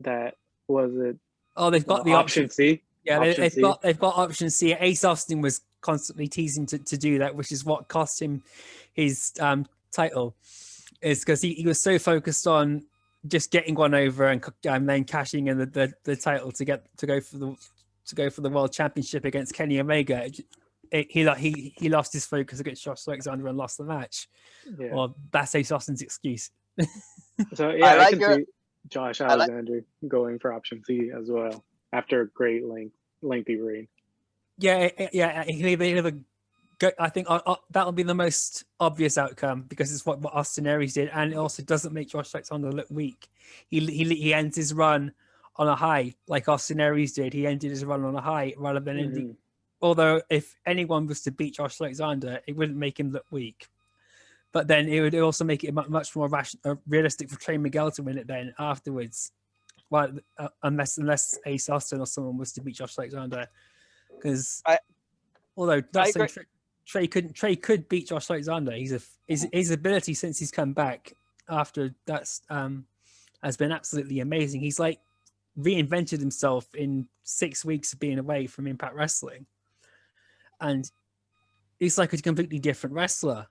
that was it. Oh, they've got the option C. Yeah, they've got option C. Ace Austin was constantly teasing to do that, which is what cost him his title. Is because he was so focused on just getting one over and then cashing in the title to go for the world championship against Kenny Omega. He lost his focus against Josh Alexander and lost the match. Yeah. Well, that's Ace Austin's excuse. So yeah, I can see Josh Alexander going for option C as well after a great lengthy reign. Yeah. I think that'll be the most obvious outcome because it's what Austin Aries did, and it also doesn't make Josh Alexander look weak. He ends his run on a high, like Austin Aries did. He ended his run on a high rather than ending. Although, if anyone was to beat Josh Alexander, it wouldn't make him look weak. But then it would also make it much more realistic for Trey Miguel to win it then afterwards. Well, unless Ace Austin or someone was to beat Josh Alexander, because although that's Trey could beat Josh Alexander. His ability since he's come back after that's has been absolutely amazing. He's like reinvented himself in 6 weeks of being away from Impact Wrestling, and he's like a completely different wrestler.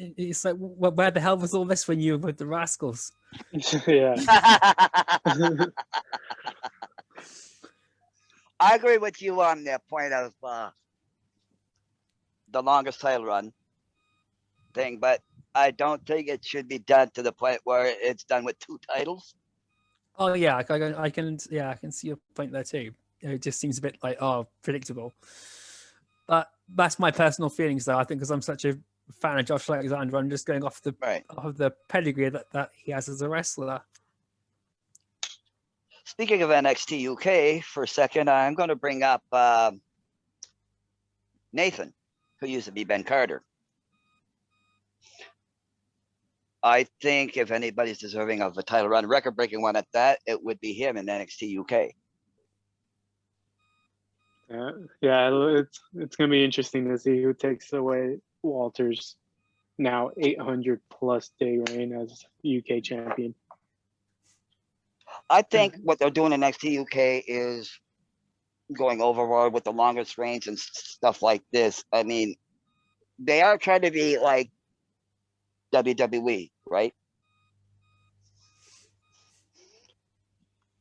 It's like, where the hell was all this when you were with the Rascals? Yeah. I agree with you on the point of the longest title run thing, but I don't think it should be done to the point where it's done with 2 titles. Oh yeah, I can see your point there too. It just seems a bit like predictable. But that's my personal feelings though. I think because I'm such a fan of Josh Alexander, I'm just going off the pedigree that he has as a wrestler. Speaking of NXT UK for a second, I'm going to bring up Nathan, who used to be Ben Carter. I think if anybody's deserving of a title run, record-breaking one at that, it would be him in NXT UK. Yeah, it's going to be interesting to see who takes away Walter's now 800+ day reign as UK champion. I think what they're doing in NXT UK is going overboard with the longest reigns and stuff like this. I mean, they are trying to be like WWE, right?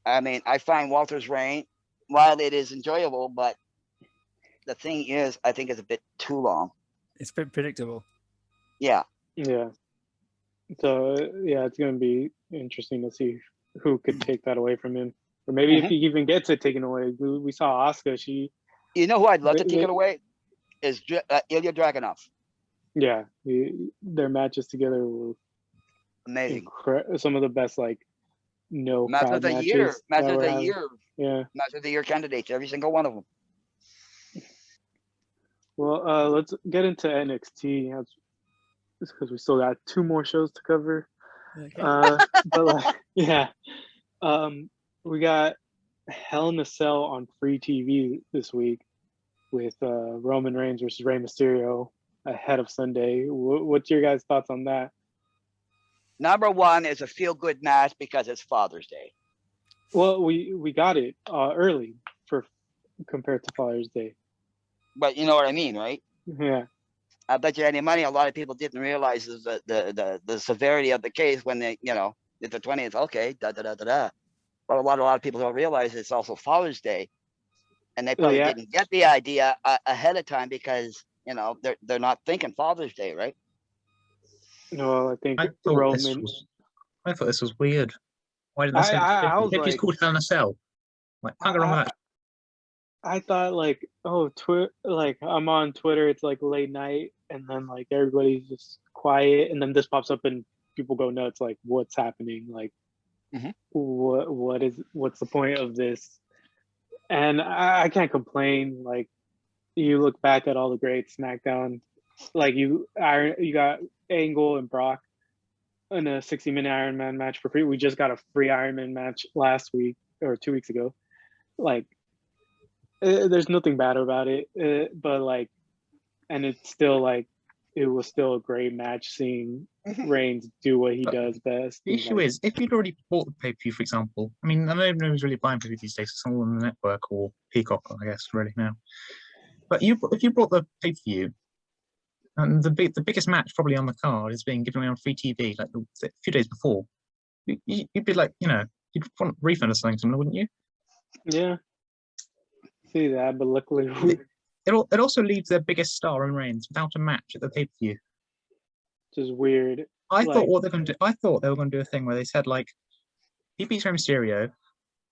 I mean, I find Walter's reign, while it is enjoyable, but the thing is, I think it's a bit too long. It's a bit predictable. Yeah. Yeah. So, yeah, it's going to be interesting to see who could take that away from him. Or maybe if he even gets it taken away. We saw Asuka. You know who I'd love to take it away? Is Ilya Dragunov. Yeah. Their matches together were amazing. Some of the best, like, match of the year. Match of the year. Yeah. Match of the year candidates, every single one of them. Well, let's get into NXT because we still got 2 more shows to cover. Okay. But we got Hell in a Cell on free TV this week with Roman Reigns versus Rey Mysterio ahead of Sunday. What's your guys' thoughts on that? Number one is a feel-good match because it's Father's Day. Well, we got it early for compared to Father's Day. But you know what I mean, right? Yeah. I bet you any money a lot of people didn't realize the severity of the case when they, it's the 20th. Okay, But a lot of people don't realize it's also Father's Day, and they probably didn't get the idea ahead of time because they're not thinking Father's Day, right? No, I think I thought this was weird. Why didn't they say it's called Hell in a Cell? Like, can't go wrong with that. I thought like, oh, like I'm on Twitter, it's like late night, and then like everybody's just quiet, and then this pops up and people go nuts, like what's happening? Like, what's the point of this? And I can't complain. Like, you look back at all the great SmackDown, like you got Angle and Brock in a 60-minute Iron Man match for free. We just got a free Iron Man match last week or 2 weeks ago. Like, there's nothing bad about it, but like, and it's still like, it was still a great match seeing Reigns do what he does best. The issue is, if you'd already bought the pay-per-view, for example, I mean, I know no one's really buying pay-per-view these days, it's all on the network or Peacock, I guess, really now. But if you bought the pay-per-view, and the biggest match probably on the card is being given away on free TV, like a few days before, you'd be like, you'd want a refund or something, wouldn't you? Yeah. See that, but luckily it also leaves their biggest star in Reigns without a match at the pay-per-view. Just weird. I thought what they're going to do. I thought they were going to do a thing where they said like, he beats Rey Mysterio,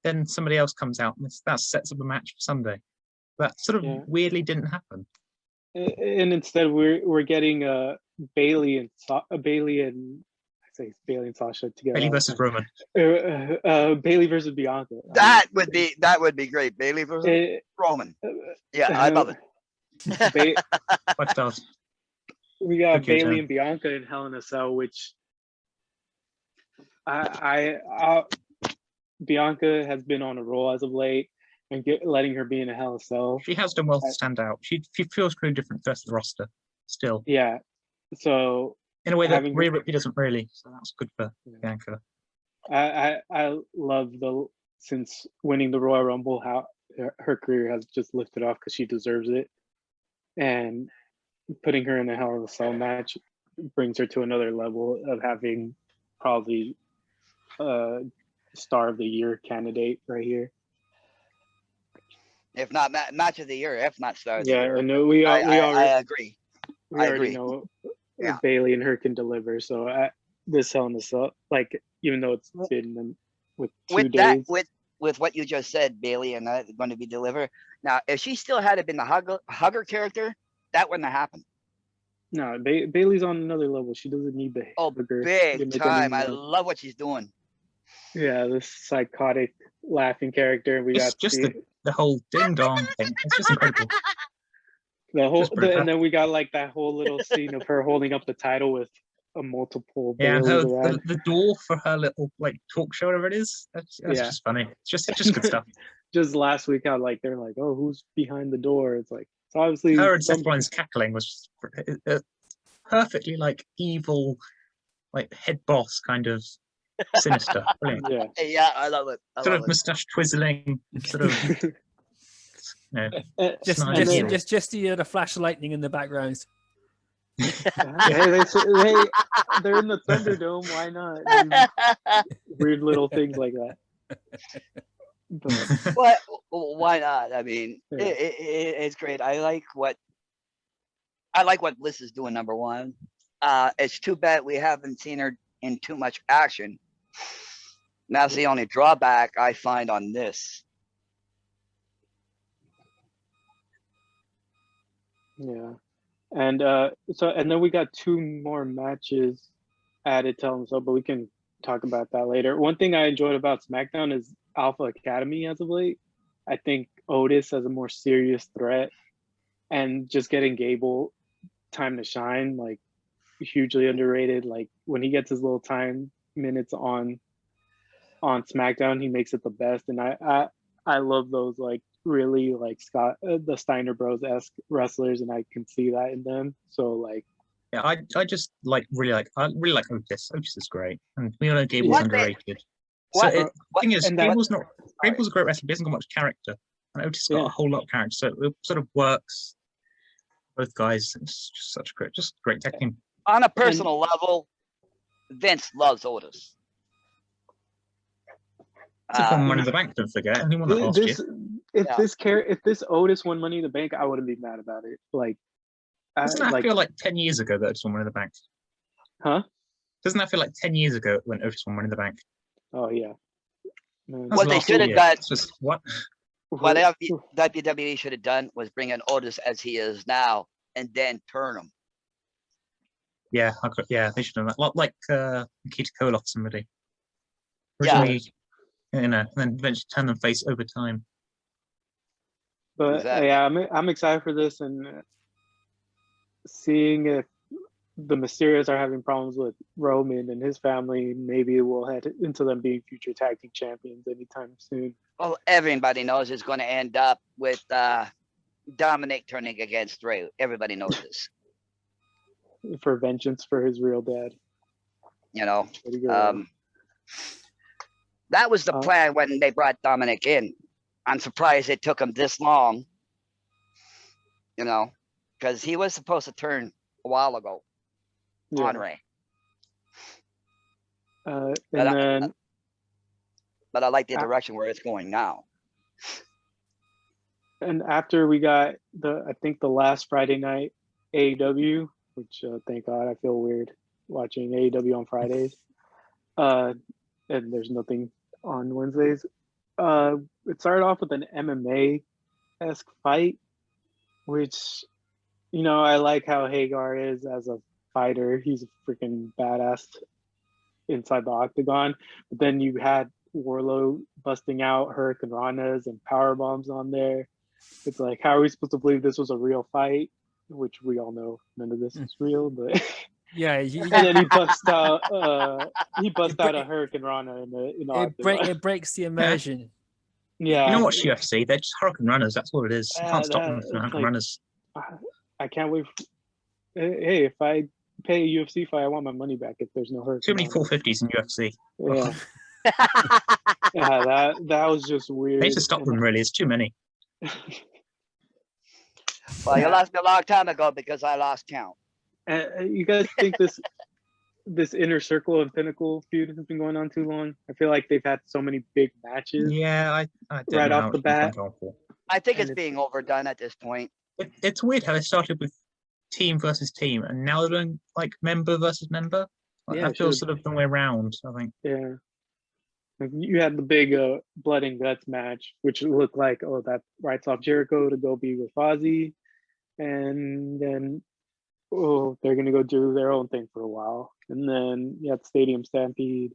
then somebody else comes out, and that sets up a match for Sunday. That sort of weirdly didn't happen. And instead, we're getting Bailey and Sasha together. Bailey versus Roman. Bailey versus Bianca. That would be great. Bailey versus Roman. Yeah, I love it. 5 stars. We got Bailey and Bianca in Hell in a Cell, which Bianca has been on a roll as of late, and letting her be in a Hell in a Cell. She has done well to stand out. She feels pretty different versus the roster still. Yeah. So in a way that Rhea Ripley doesn't really. So that's good for Bianca. I love since winning the Royal Rumble, how her career has just lifted off because she deserves it, and putting her in a Hell in a Cell match brings her to another level of having probably a Star of the Year candidate right here. If not match of the year, if not Star of the Year. Yeah, no, I agree. We already know Bailey and her can deliver. So this Hell in a Cell, like, even though it's been with 2 days. With what you just said, Bailey and that going to be delivered. Now, if she still had been the hugger character, that wouldn't have happened. No, Bailey's on another level. She doesn't need the hugger. Big time. I love what she's doing. Yeah, this psychotic laughing character. It's just the whole ding dong thing. It's just incredible. And then we got like that whole little scene of her holding up the title with a multiple. Yeah, the door for her little like talk show, whatever it is. That's just funny. It's just good stuff. Just last week, how like they're like, oh, who's behind the door? It's like, it's obviously her and Seth Rollins cackling was perfectly like evil, like head boss kind of sinister. Brilliant. Yeah, I love it. Sort of mustache twizzling, sort of. Just the flash of lightning in the background. Hey, they're in the Thunderdome. Why not? Weird little things like that. But why not? I mean, it's great. I like what Bliss is doing. Number one, it's too bad we haven't seen her in too much action. That's the only drawback I find on this. Yeah, and then we got 2 more matches added to them, but we can talk about that later. One thing I enjoyed about SmackDown is Alpha Academy as of late. I think Otis as a more serious threat, and just getting Gable time to shine, like, hugely underrated. Like, when he gets his little time minutes on SmackDown, he makes it the best, and I love those, like, really like the Steiner Bros-esque wrestlers, and I can see that in them. So like, Yeah, I just really like Otis. Otis is great, and we all know Gable's What underrated. What? So the thing is, and that- Gable's a great wrestler. He hasn't got much character, and Otis has got a whole lot of character. So it sort of works. Both guys, it's just such a great tag team. On a personal level, Vince loves Otis. Took on Money in the Bank, don't forget, and he won that last year. If this Otis won Money in the Bank, I wouldn't be mad about it. Like, Doesn't that feel like 10 years ago that Otis won Money in the Bank? Huh? Doesn't that feel like 10 years ago when Otis won Money in the Bank? Oh yeah. What they should have done. What WWE should have done was bring in Otis as he is now, and then turn him. Yeah, they should have done that. Like Nikita Koloff, somebody. Yeah. Originally, and then eventually turn them face over time. But Exactly. yeah, I'm excited for this and seeing if the Mysterios are having problems with Roman and his family. Maybe we'll head into them being future tag team champions anytime soon. Well, everybody knows it's going to end up with Dominic turning against Ray. Everybody knows this. For vengeance for his real dad. You know, Pretty good. that was the plan when they brought Dominic in. I'm surprised it took him this long. You know, because he was supposed to turn a while ago on Ray. But I like the direction where it's going now. And after we got I think the last Friday night AEW, which thank God, I feel weird watching AEW on Fridays. And there's nothing on Wednesdays. It started off with an MMA-esque fight, which, you know, I like how Hagar is as a fighter. He's a freaking badass inside the octagon. But then you had Warlow busting out Hurricane Ranas and power bombs on there. It's like, how are we supposed to believe this was a real fight? Which we all know none of this is real, but yeah. And then he busts out a Hurricane Rana in the it breaks the immersion. Yeah. You know what's UFC? They're just Hurricane Runners. That's what it is. You can't stop them from Hurricane Runners. I can't wait. Hey, if I pay a UFC fight, I want my money back if there's no Hurricane. Too many 450s in UFC. Yeah. Yeah, that was just weird. They need to stop them, really. It's too many. Well, you lost me a long time ago because I lost count. You guys think this Inner Circle and Pinnacle feud has been going on too long? I feel like they've had so many big matches. Yeah, I right off the bat. I think it's being overdone at this point. It's weird how they started with team versus team, and now they're doing like member versus member. Like, that feels sort of the way around, I think. Yeah. Like, you had the big blood and guts match, which looked like, oh, that writes off Jericho to go be with Fozzy. And then, oh, they're going to go do their own thing for a while. And then you had Stadium Stampede.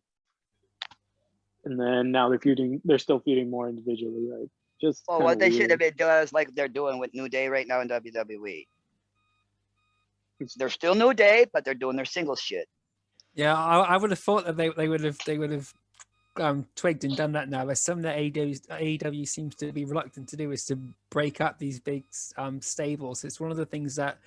And then now they're still feuding more individually. Like, just what they should have been doing is like they're doing with New Day right now in WWE. They're still New Day, but they're doing their singles shit. Yeah, I would have thought that they would have twigged and done that now. But something that AEW seems to be reluctant to do is to break up these big stables. It's one of the things that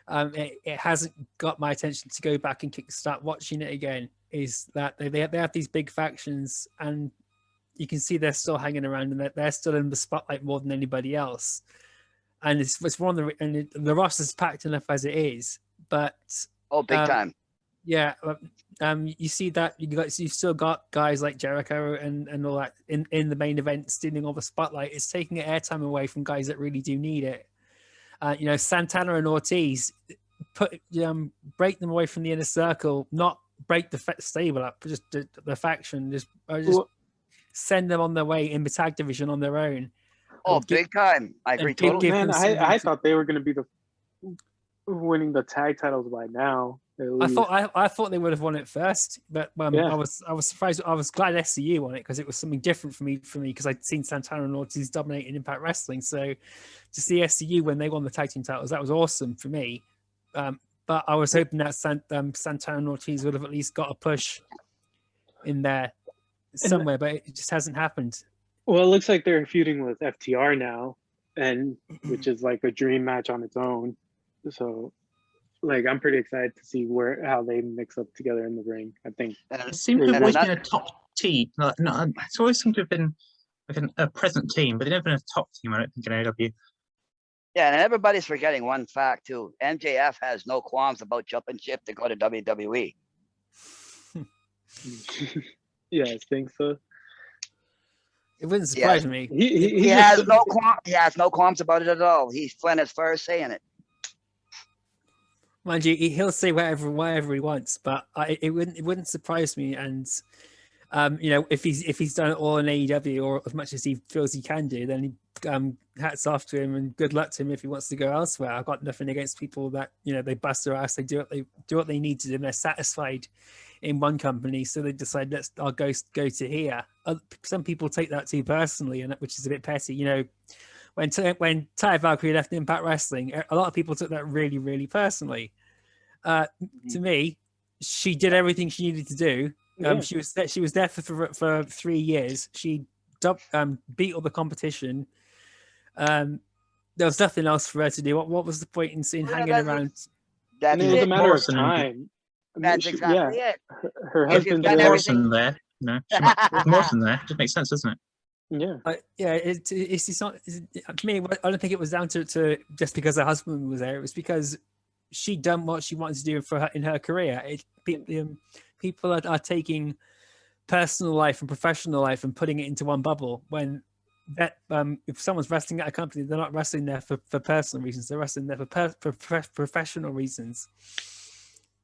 it hasn't got my attention to go back and start watching it again. Is that they have these big factions, and you can see they're still hanging around, and they're still in the spotlight more than anybody else. And it's one of the roster's packed enough as it is, but big time. Yeah, you see that you've still got guys like Jericho and all that in the main event stealing all the spotlight. It's taking airtime away from guys that really do need it. Santana and Ortiz break them away from the Inner Circle, not break the stable up, just the faction, just send them on their way in the tag division on their own. Big time! I agree totally. Man, I thought they were going to be winning the tag titles by now. I thought they would have won it first, but I was surprised. I was glad SCU won it because it was something different for me because I'd seen Santana and Ortiz dominate in Impact Wrestling. So to see SCU when they won the tag team titles, that was awesome for me. But I was hoping that Santana and Ortiz would have at least got a push in there somewhere, but it just hasn't happened. Well, it looks like they're feuding with FTR now, and which is like a dream match on its own. So like I'm pretty excited to see how they mix up together in the ring. I think It seems to have always been a top team. It's always seemed to have been like a present team, but they've never been a top team, I don't think, in AEW. Yeah, and everybody's forgetting one fact too. MJF has no qualms about jumping ship to go to WWE. yeah, I think so. It wouldn't surprise me. He has no qualms. He has no qualms about it at all. He's Flynn as far as saying it. Mind you, he'll say whatever he wants, but it wouldn't surprise me. And you know, if he's done it all in AEW or as much as he feels he can do, then hats off to him and good luck to him if he wants to go elsewhere. I've got nothing against people that, you know, they bust their ass, they do what they need to do, and they're satisfied in one company, so they decide I'll go to here. Some people take that too personally, and which is a bit petty. You know, when Ty Valkyrie left Impact Wrestling, a lot of people took that really, really personally. To me, she did everything she needed to do. She was there for 3 years. She beat all the competition. There was nothing else for her to do. What was the point in seeing hanging around? It was a matter of time. That's exactly it. Her husband's Morrison there. No, Morrison there. It just makes sense, doesn't it? Yeah. It's not to me. I don't think it was down to just because her husband was there. It was because she done what she wanted to do for her in her career. People are taking personal life and professional life and putting it into one bubble. When that if someone's wrestling at a company, they're not wrestling there for personal reasons. They're wrestling there for professional reasons.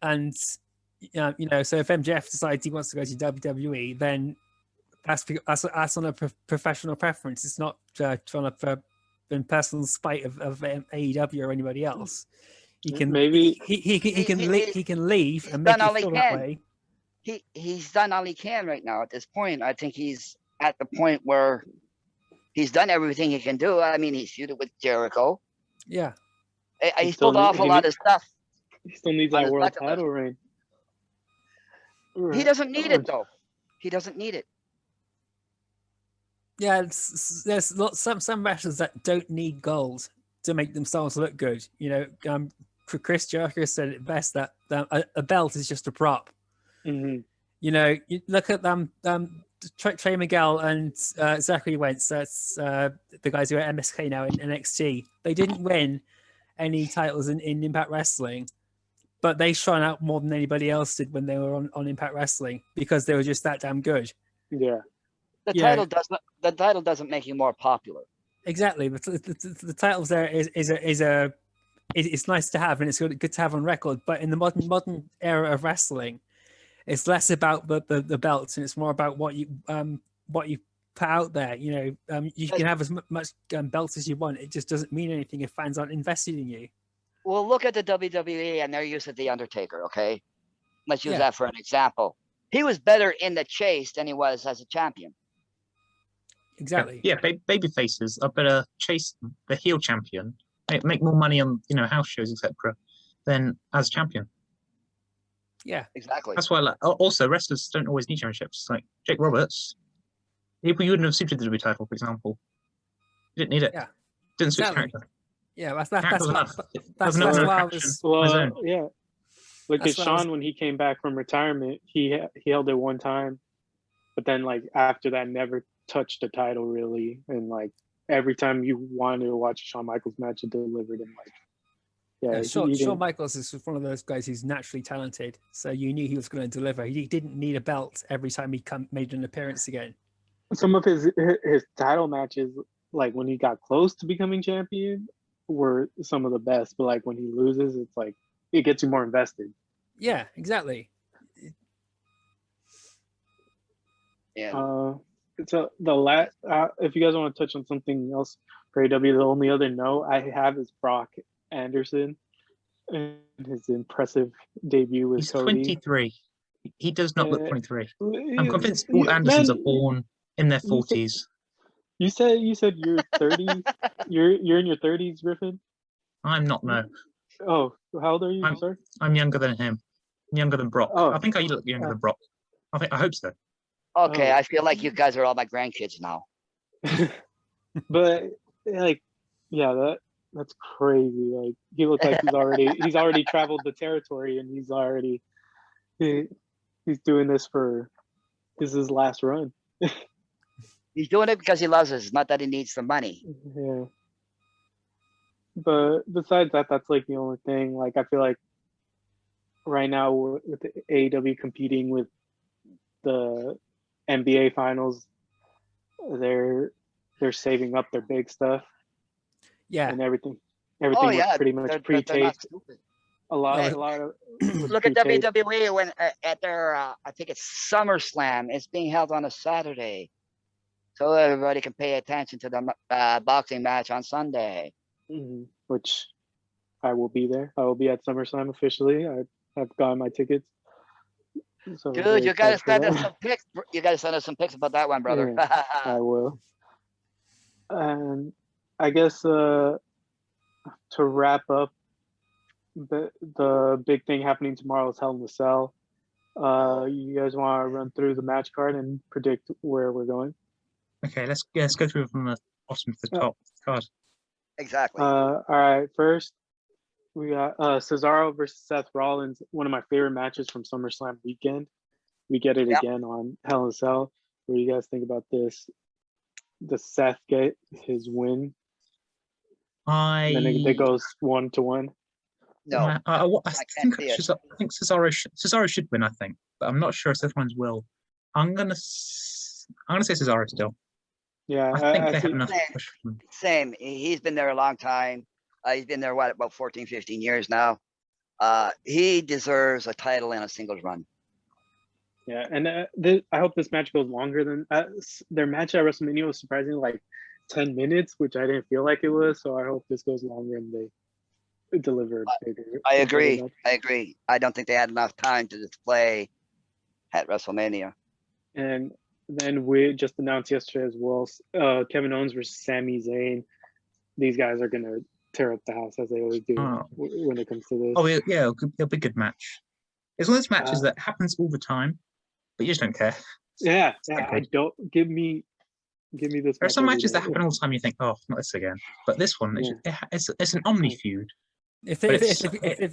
And you know, so if MJF decides he wants to go to WWE, then that's on a professional preference. It's not on a personal spite of AEW or anybody else. He can he can leave and make it feel that way. He's done all he can right now at this point. I think he's at the point where he's done everything he can do. I mean, he's feuded with Jericho. Yeah. He's pulled off a lot of stuff. He still needs that world title reign. He doesn't need it though. He doesn't need it. Yeah, there's some wrestlers that don't need gold to make themselves look good. You know, Chris Jericho said it best that a belt is just a prop. Mm-hmm. You know, you look at Trey Miguel and Zachary Wentz. That's the guys who are MSK now in NXT. They didn't win any titles in Impact Wrestling, but they shone out more than anybody else did when they were on Impact Wrestling because they were just that damn good. Yeah. The title doesn't make you more popular. Exactly. The titles there it's nice to have and it's good to have on record. But in the modern era of wrestling, it's less about the belts and it's more about what you put out there. You know, you can have as much belts as you want. It just doesn't mean anything if fans aren't invested in you. Well, look at the WWE and their use of The Undertaker, okay? Let's use that for an example. He was better in the chase than he was as a champion. Exactly. Yeah, baby faces are better chase the heel champion, make more money on, you know, house shows, etc., than as champion. Yeah, exactly. That's why. Also, wrestlers don't always need championships. Like Jake Roberts, you wouldn't have suited the WWE title, for example. You didn't need it. Yeah, didn't switch character. Yeah, that's why I was. Well, yeah. Look at Sean when he came back from retirement. He held it one time, but then like after that, never touched the title really. And like every time you wanted to watch a Shawn Michaels match, it delivered. And like, Shawn Michaels is one of those guys who's naturally talented, so you knew he was going to deliver. He didn't need a belt every time he made an appearance again. Some of his title matches, like when he got close to becoming champion, were some of the best. But like when he loses, it's like it gets you more invested. Yeah, exactly. Yeah. So the last, if you guys want to touch on something else for AW, the only other note I have is Brock Anderson and his impressive debut with He's Cody. 23. He does not look 23. I'm convinced all Andersons are born in their 40s. You said you're 30. you're in your 30s, Griffin. I'm not. No. Oh, how old are you? Sorry. I'm younger than him. I'm younger than Brock. Oh. I think I look younger than Brock. I hope so. Okay, I feel like you guys are all my grandkids now. But like, yeah, That's crazy. Like he looked like he's already traveled the territory, and he's doing this this is his last run. He's doing it because he loves us, not that he needs the money. Yeah. But besides that, that's like the only thing. Like I feel like right now with the AEW competing with the NBA finals, they're saving up their big stuff. Yeah. And everything was pretty much pre-taped. A lot of look at WWE when at their I think it's SummerSlam. It's being held on a Saturday, so everybody can pay attention to the boxing match on Sunday. Which I will be there. I will be at SummerSlam officially. I've gotten my tickets. So dude, you gotta send us some pics. You gotta send us some pics about that one, brother. Yeah, I will. And I guess to wrap up, the big thing happening tomorrow is Hell in a Cell. You guys want to run through the match card and predict where we're going? Okay, let's go through from the bottom to the top of the card. Exactly. All right, first we got Cesaro versus Seth Rollins, one of my favorite matches from SummerSlam weekend. We get it again on Hell in a Cell. What do you guys think about this? Does Seth get his win? And then it goes 1-1. No, I think Cesaro should win. I think, but I'm not sure if Seth Rollins will. I'm gonna say Cesaro still. Yeah, I think they have enough push for him. Same. He's been there a long time. He's been there about 14, 15 years now. He deserves a title in a singles run. Yeah, and I hope this match goes longer than their match at WrestleMania was surprisingly like 10 minutes, which I didn't feel like it was. So I hope this goes longer and they deliver bigger. I agree. I don't think they had enough time to display at WrestleMania. And then we just announced yesterday as well, Kevin Owens versus Sami Zayn. These guys are gonna tear up the house as they always do when it comes to this. Oh yeah, it'll be a good match. It's one of those matches that happens all the time, but you just don't care. Yeah. I don't give me this. There are some matches that happen all the time. You think, oh, not this again. But this one, it's an omni feud. If they've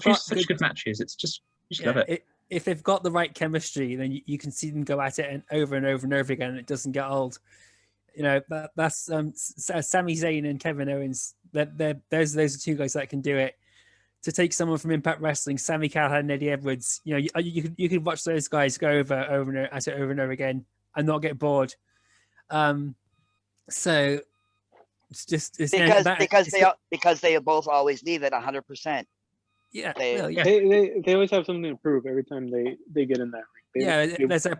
got such good matches, it's just you just love it. If they've got the right chemistry, then you can see them go at it and over and over and over again, and it doesn't get old. You know, that's Sami Zayn and Kevin Owens. Those are two guys that can do it. To take someone from Impact Wrestling, Sami Callihan and Eddie Edwards, you know, you could watch those guys go over and over again and not get bored. So it's because they both always leave at 100%. Yeah, they always have something to prove every time they get in that ring.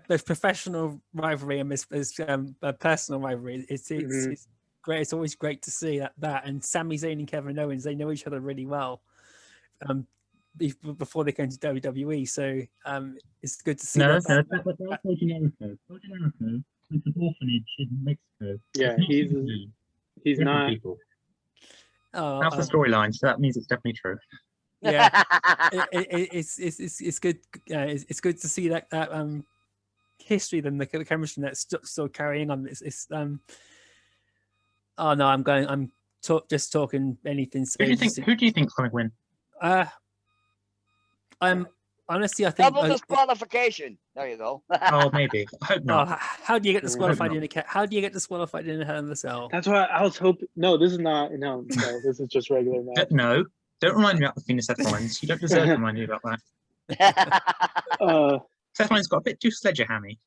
There's professional rivalry and there's a personal rivalry. It's great. It's always great to see that. And Sami Zayn and Kevin Owens, they know each other really well. Before they came to WWE, so it's good to see. That's Generico. It's an orphanage in Mexico. Yeah, he's not. People. That's the storyline, so that means it's definitely true. Yeah, it's good. It's good to see that history, then the chemistry that's still carrying on. Oh no, I'm just talking anything. Who do you think's going to win? Honestly, I think double disqualification. There you go. Oh, maybe. I hope not. How do you get disqualified in a How do you get disqualified in a Hell in a Cell? That's why I was hoping. No, this is not in Hell in a Cell. This is just regular match. No, don't remind me about the thing of Seth Rollins. You don't deserve to remind me about that. Seth Rollins got a bit too sledgehammy.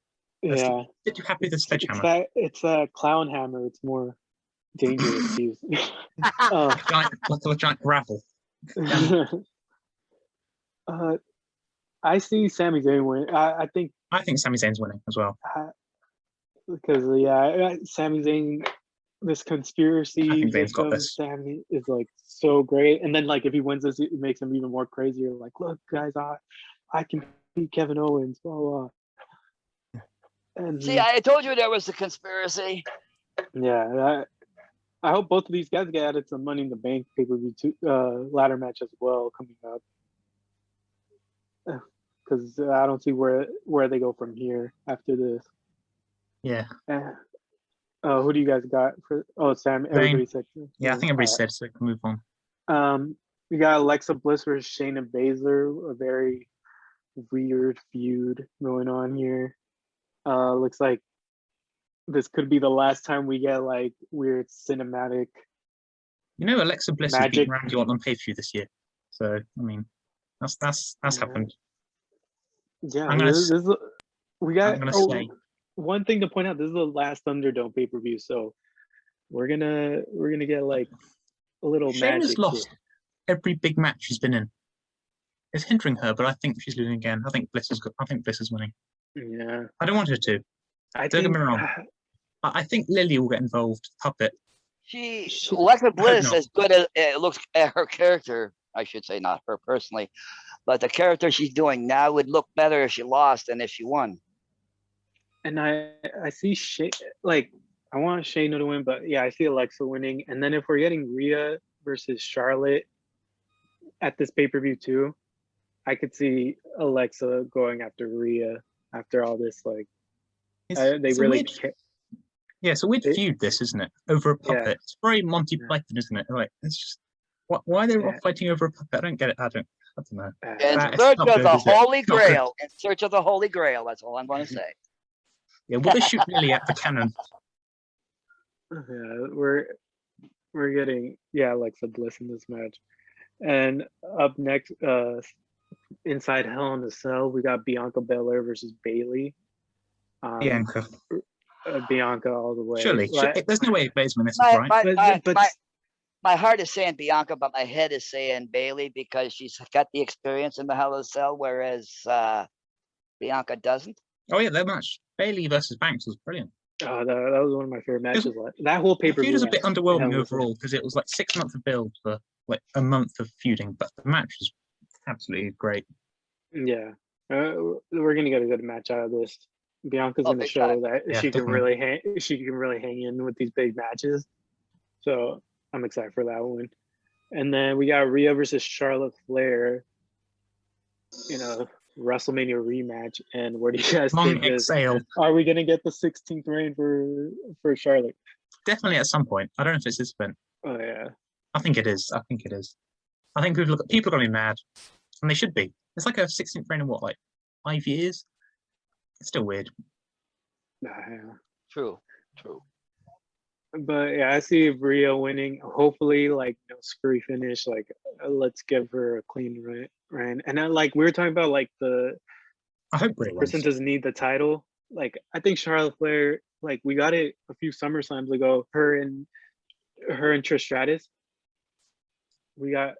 Yeah. A bit too happy with the sledgehammer. It's a clown hammer. It's more dangerous to use. Like a giant gravel. I see Sami Zayn win. I think Sami Zayn's winning as well. Because Sami Zayn, this conspiracy of Sami is like so great. And then like if he wins this, it makes him even more crazier. Like, look, guys, I can beat Kevin Owens. Blah blah. And see, I told you there was a conspiracy. Yeah, I hope both of these guys get added to Money in the Bank pay-per-view ladder match as well coming up. Because I don't see where they go from here after this. Yeah. Who do you guys got for? Oh, Sam. Everybody said. Yeah, I think everybody said so. Move on. We got Alexa Bliss versus Shayna Baszler, a very weird feud going on here. Looks like this could be the last time we get like weird cinematic. Alexa Bliss has beat Randy Orton on pay-per-view this year, so I mean, that's happened. Yeah, we got. One thing to point out: this is the last Thunderdome pay-per-view, so we're gonna get like a little magic. Shayna's lost every big match she's been in. It's hindering her, but I think she's losing again. I think Bliss is winning. Yeah, I don't want her to. Don't get me wrong. I think Lily will get involved. Puppet. Alexa Bliss, as good as it looks at her character, I should say, not her personally, but the character she's doing now would look better if she lost than if she won. And I see I want Shayna to win, but yeah, I see Alexa winning. And then if we're getting Rhea versus Charlotte at this pay-per-view too, I could see Alexa going after Rhea after all this. Like, they really care. Yeah, it's a weird feud, this, isn't it? Over a puppet. Yeah. It's very Monty Python, isn't it? Like, it's just why are they all fighting over a puppet? I don't get it. I don't know. In search of the Holy Grail. In search of the Holy Grail. That's all I'm going to say. Yeah, will they shoot Lily at the cannon? Yeah, we're getting Alexa Bliss in this match, and up next, inside Hell in a Cell, we got Bianca Belair versus Bayley. Bianca. Bianca all the way. Surely, there's no way Bayley's winning this, right? My heart is saying Bianca, but my head is saying Bayley because she's got the experience in the Hell in a Cell, whereas Bianca doesn't. Oh yeah, that match, Bayley versus Banks, was brilliant. Oh, that was one of my favorite matches. That whole pay-per-view. The feud was a bit underwhelming overall because it was like 6 months of build for like a month of feuding, but the match was absolutely great. Yeah, we're gonna get a good match out of this. Bianca's gonna show that she can really hang in with these big matches. So I'm excited for that one. And then we got Rhea versus Charlotte Flair. WrestleMania rematch. And where do you guys think this? Are we gonna get the 16th reign for Charlotte? Definitely at some point. I don't know if it's this event. Oh yeah. I think it is. I think people are gonna be mad, and they should be. It's like a 16th reign in what, like 5 years? It's still weird. Yeah. True. But yeah, I see Rhea winning. Hopefully, screwy finish. Let's give her a clean reign. And then, we were talking about, I hope Rhea person doesn't need the title. I think Charlotte Flair. We got it a few SummerSlams ago. Her and Trish Stratus. We got.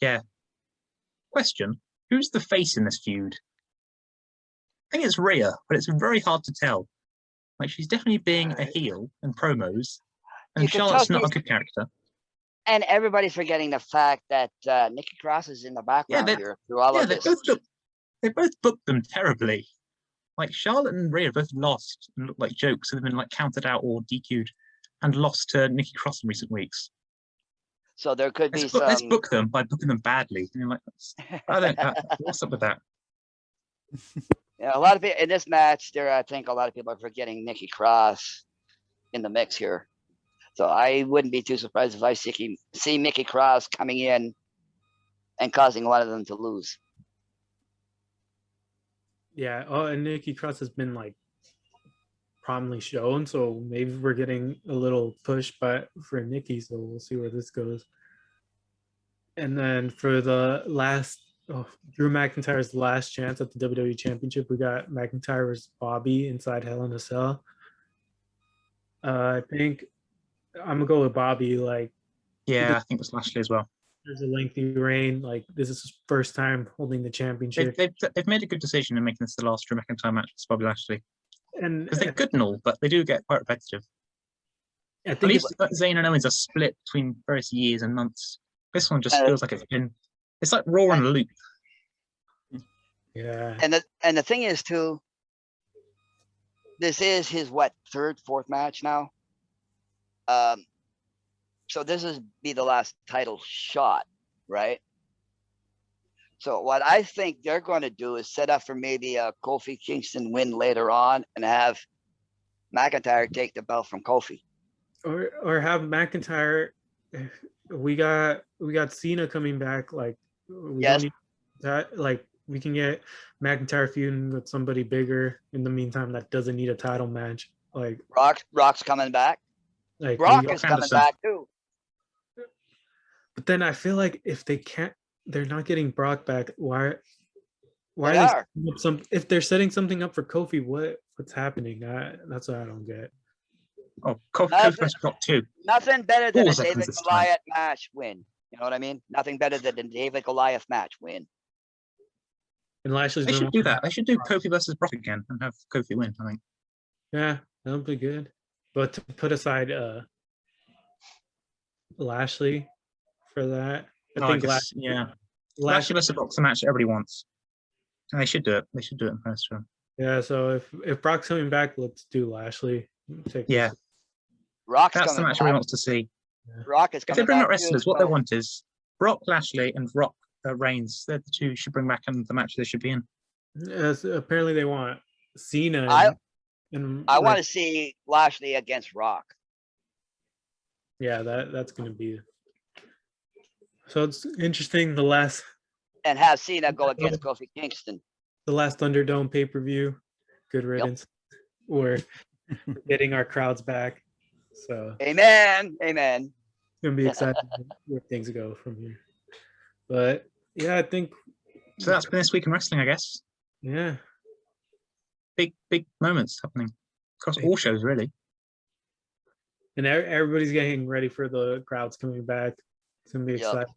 Yeah. Question: who's the face in this feud? I think it's Rhea, but it's very hard to tell. She's definitely being a heel in promos, and Charlotte's not a good character. And everybody's forgetting the fact that Nikki Cross is in the background here through all of this. They both booked them terribly. Charlotte and Rhea both lost and looked like jokes and have been counted out or DQ'd and lost to Nikki Cross in recent weeks. So there could be some. Let's book them by booking them badly. I don't. What's up with that? Yeah, a lot of people in this match. I think a lot of people are forgetting Nikki Cross in the mix here. So I wouldn't be too surprised if I see Nikki Cross coming in and causing a lot of them to lose. Yeah. Oh, and Nikki Cross has been prominently shown, so maybe we're getting a little push for Nikki. So we'll see where this goes. And then for the last. Drew McIntyre's last chance at the WWE Championship. We got McIntyre versus Bobby inside Hell in a Cell. I think I'm gonna go with Bobby. I think it's Lashley as well. There's a lengthy reign. This is his first time holding the championship. They've made a good decision in making this the last Drew McIntyre match with Bobby Lashley. And because they're good and all, but they do get quite repetitive. I think Zayn and Owens are split between various years and months. This one just feels like it's like Raw on a loop. Yeah. And the thing is too, this is his third, fourth match now. So this is be the last title shot, right? So what I think they're going to do is set up for maybe a Kofi Kingston win later on and have McIntyre take the belt from Kofi. Or have McIntyre we got Cena coming back. Like we Yes. don't need that. Like we can get McIntyre feuding with somebody bigger in the meantime that doesn't need a title match. Like Rock's coming back. like Brock we, is coming Anderson. back too. but then I feel like if they can't, they're not getting Brock back. Why They are they are. setting up some? If they're setting something up for Kofi, what's happening? That's what I don't get. Oh, Kofi Nothing- versus Brock 2. Nothing better than 4 a seconds David this time. Goliath match win. You know what I mean? Nothing better than a David Goliath match win. And Lashley's They been should do that. They should do Kofi versus Brock again and have Kofi win, I think. Yeah, that'll be good. But to put aside Lashley for that, I think yeah. Lashley Lashley. versus Brock's the match everybody wants. And they should do it. They should do it in first round. Yeah, so if Brock's coming back, let's do Lashley. Yeah. Rock's That's the coming match back. everyone wants to see. Rock is If they coming bring back out wrestlers, too, what they so- want is Brock, Lashley, and Rock Reigns. They're the two you should bring back in the match they should be in. As apparently they want Cena. I and want to see Lashley against Rock. Yeah, that's gonna be. So it's interesting. The last And have Cena go against Kofi Kingston. Thunderdome pay-per-view. Good riddance. We're getting our crowds back. So Amen. Amen. it's gonna be exciting where things go from here. But yeah, I think So that's been this week in wrestling, I guess. yeah. Big moments happening across all shows, really. And everybody's getting ready for the crowds coming back. It's gonna be Yep. exciting.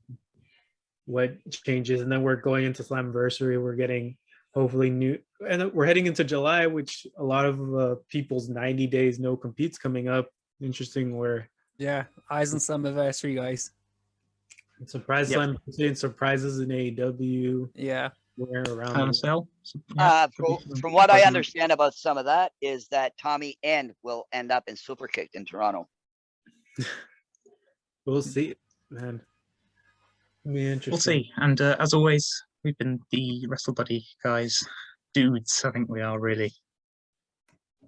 What changes, and then we're going into Slammiversary. We're getting hopefully new, and we're heading into July, which a lot of people's 90 days no competes coming up. Interesting, where Yeah, eyes on Slammiversary, guys. surprise Yep. Slammiversary and surprises in AEW. Yeah. Where around Hell in a the- Cell. Yeah, From what I Surprising. understand about some of that is that Tommy End will end up in Superkicked in Toronto. We'll see, man. It'll be interesting. We'll see. And as always, we've been the WrestleBuddy guys. Dudes, I think we are really.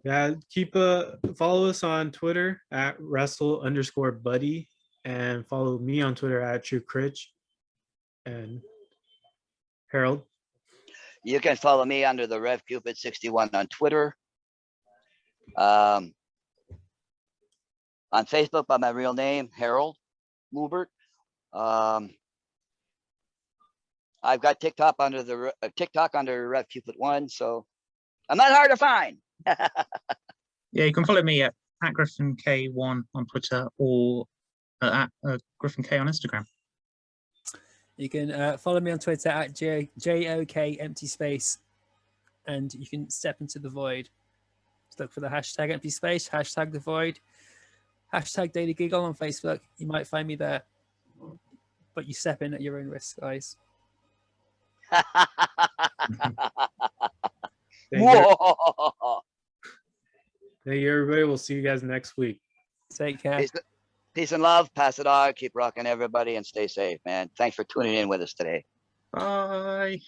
Yeah, keep follow us on Twitter at wrestle_buddy, and follow me on Twitter at TrueCritch. And Harold. You can follow me under the RevCupid61 on Twitter. On Facebook by my real name, Harold Lubert. I've got TikTok under the RevCupid1, so I'm not hard to find. Yeah, you can follow me at GriffinK1 on Twitter or at GriffinK on Instagram. You can follow me on Twitter at JOK empty space, and you can step into the void. Just look for the hashtag empty space, hashtag the void, hashtag Daily Giggle on Facebook. You might find me there, but you step in at your own risk, guys. Thank you, Whoa. thank you, everybody. We'll see you guys next week. Take care. Peace and love. Pass it on. Keep rocking, everybody, and stay safe, man. Thanks for tuning in with us today. Bye.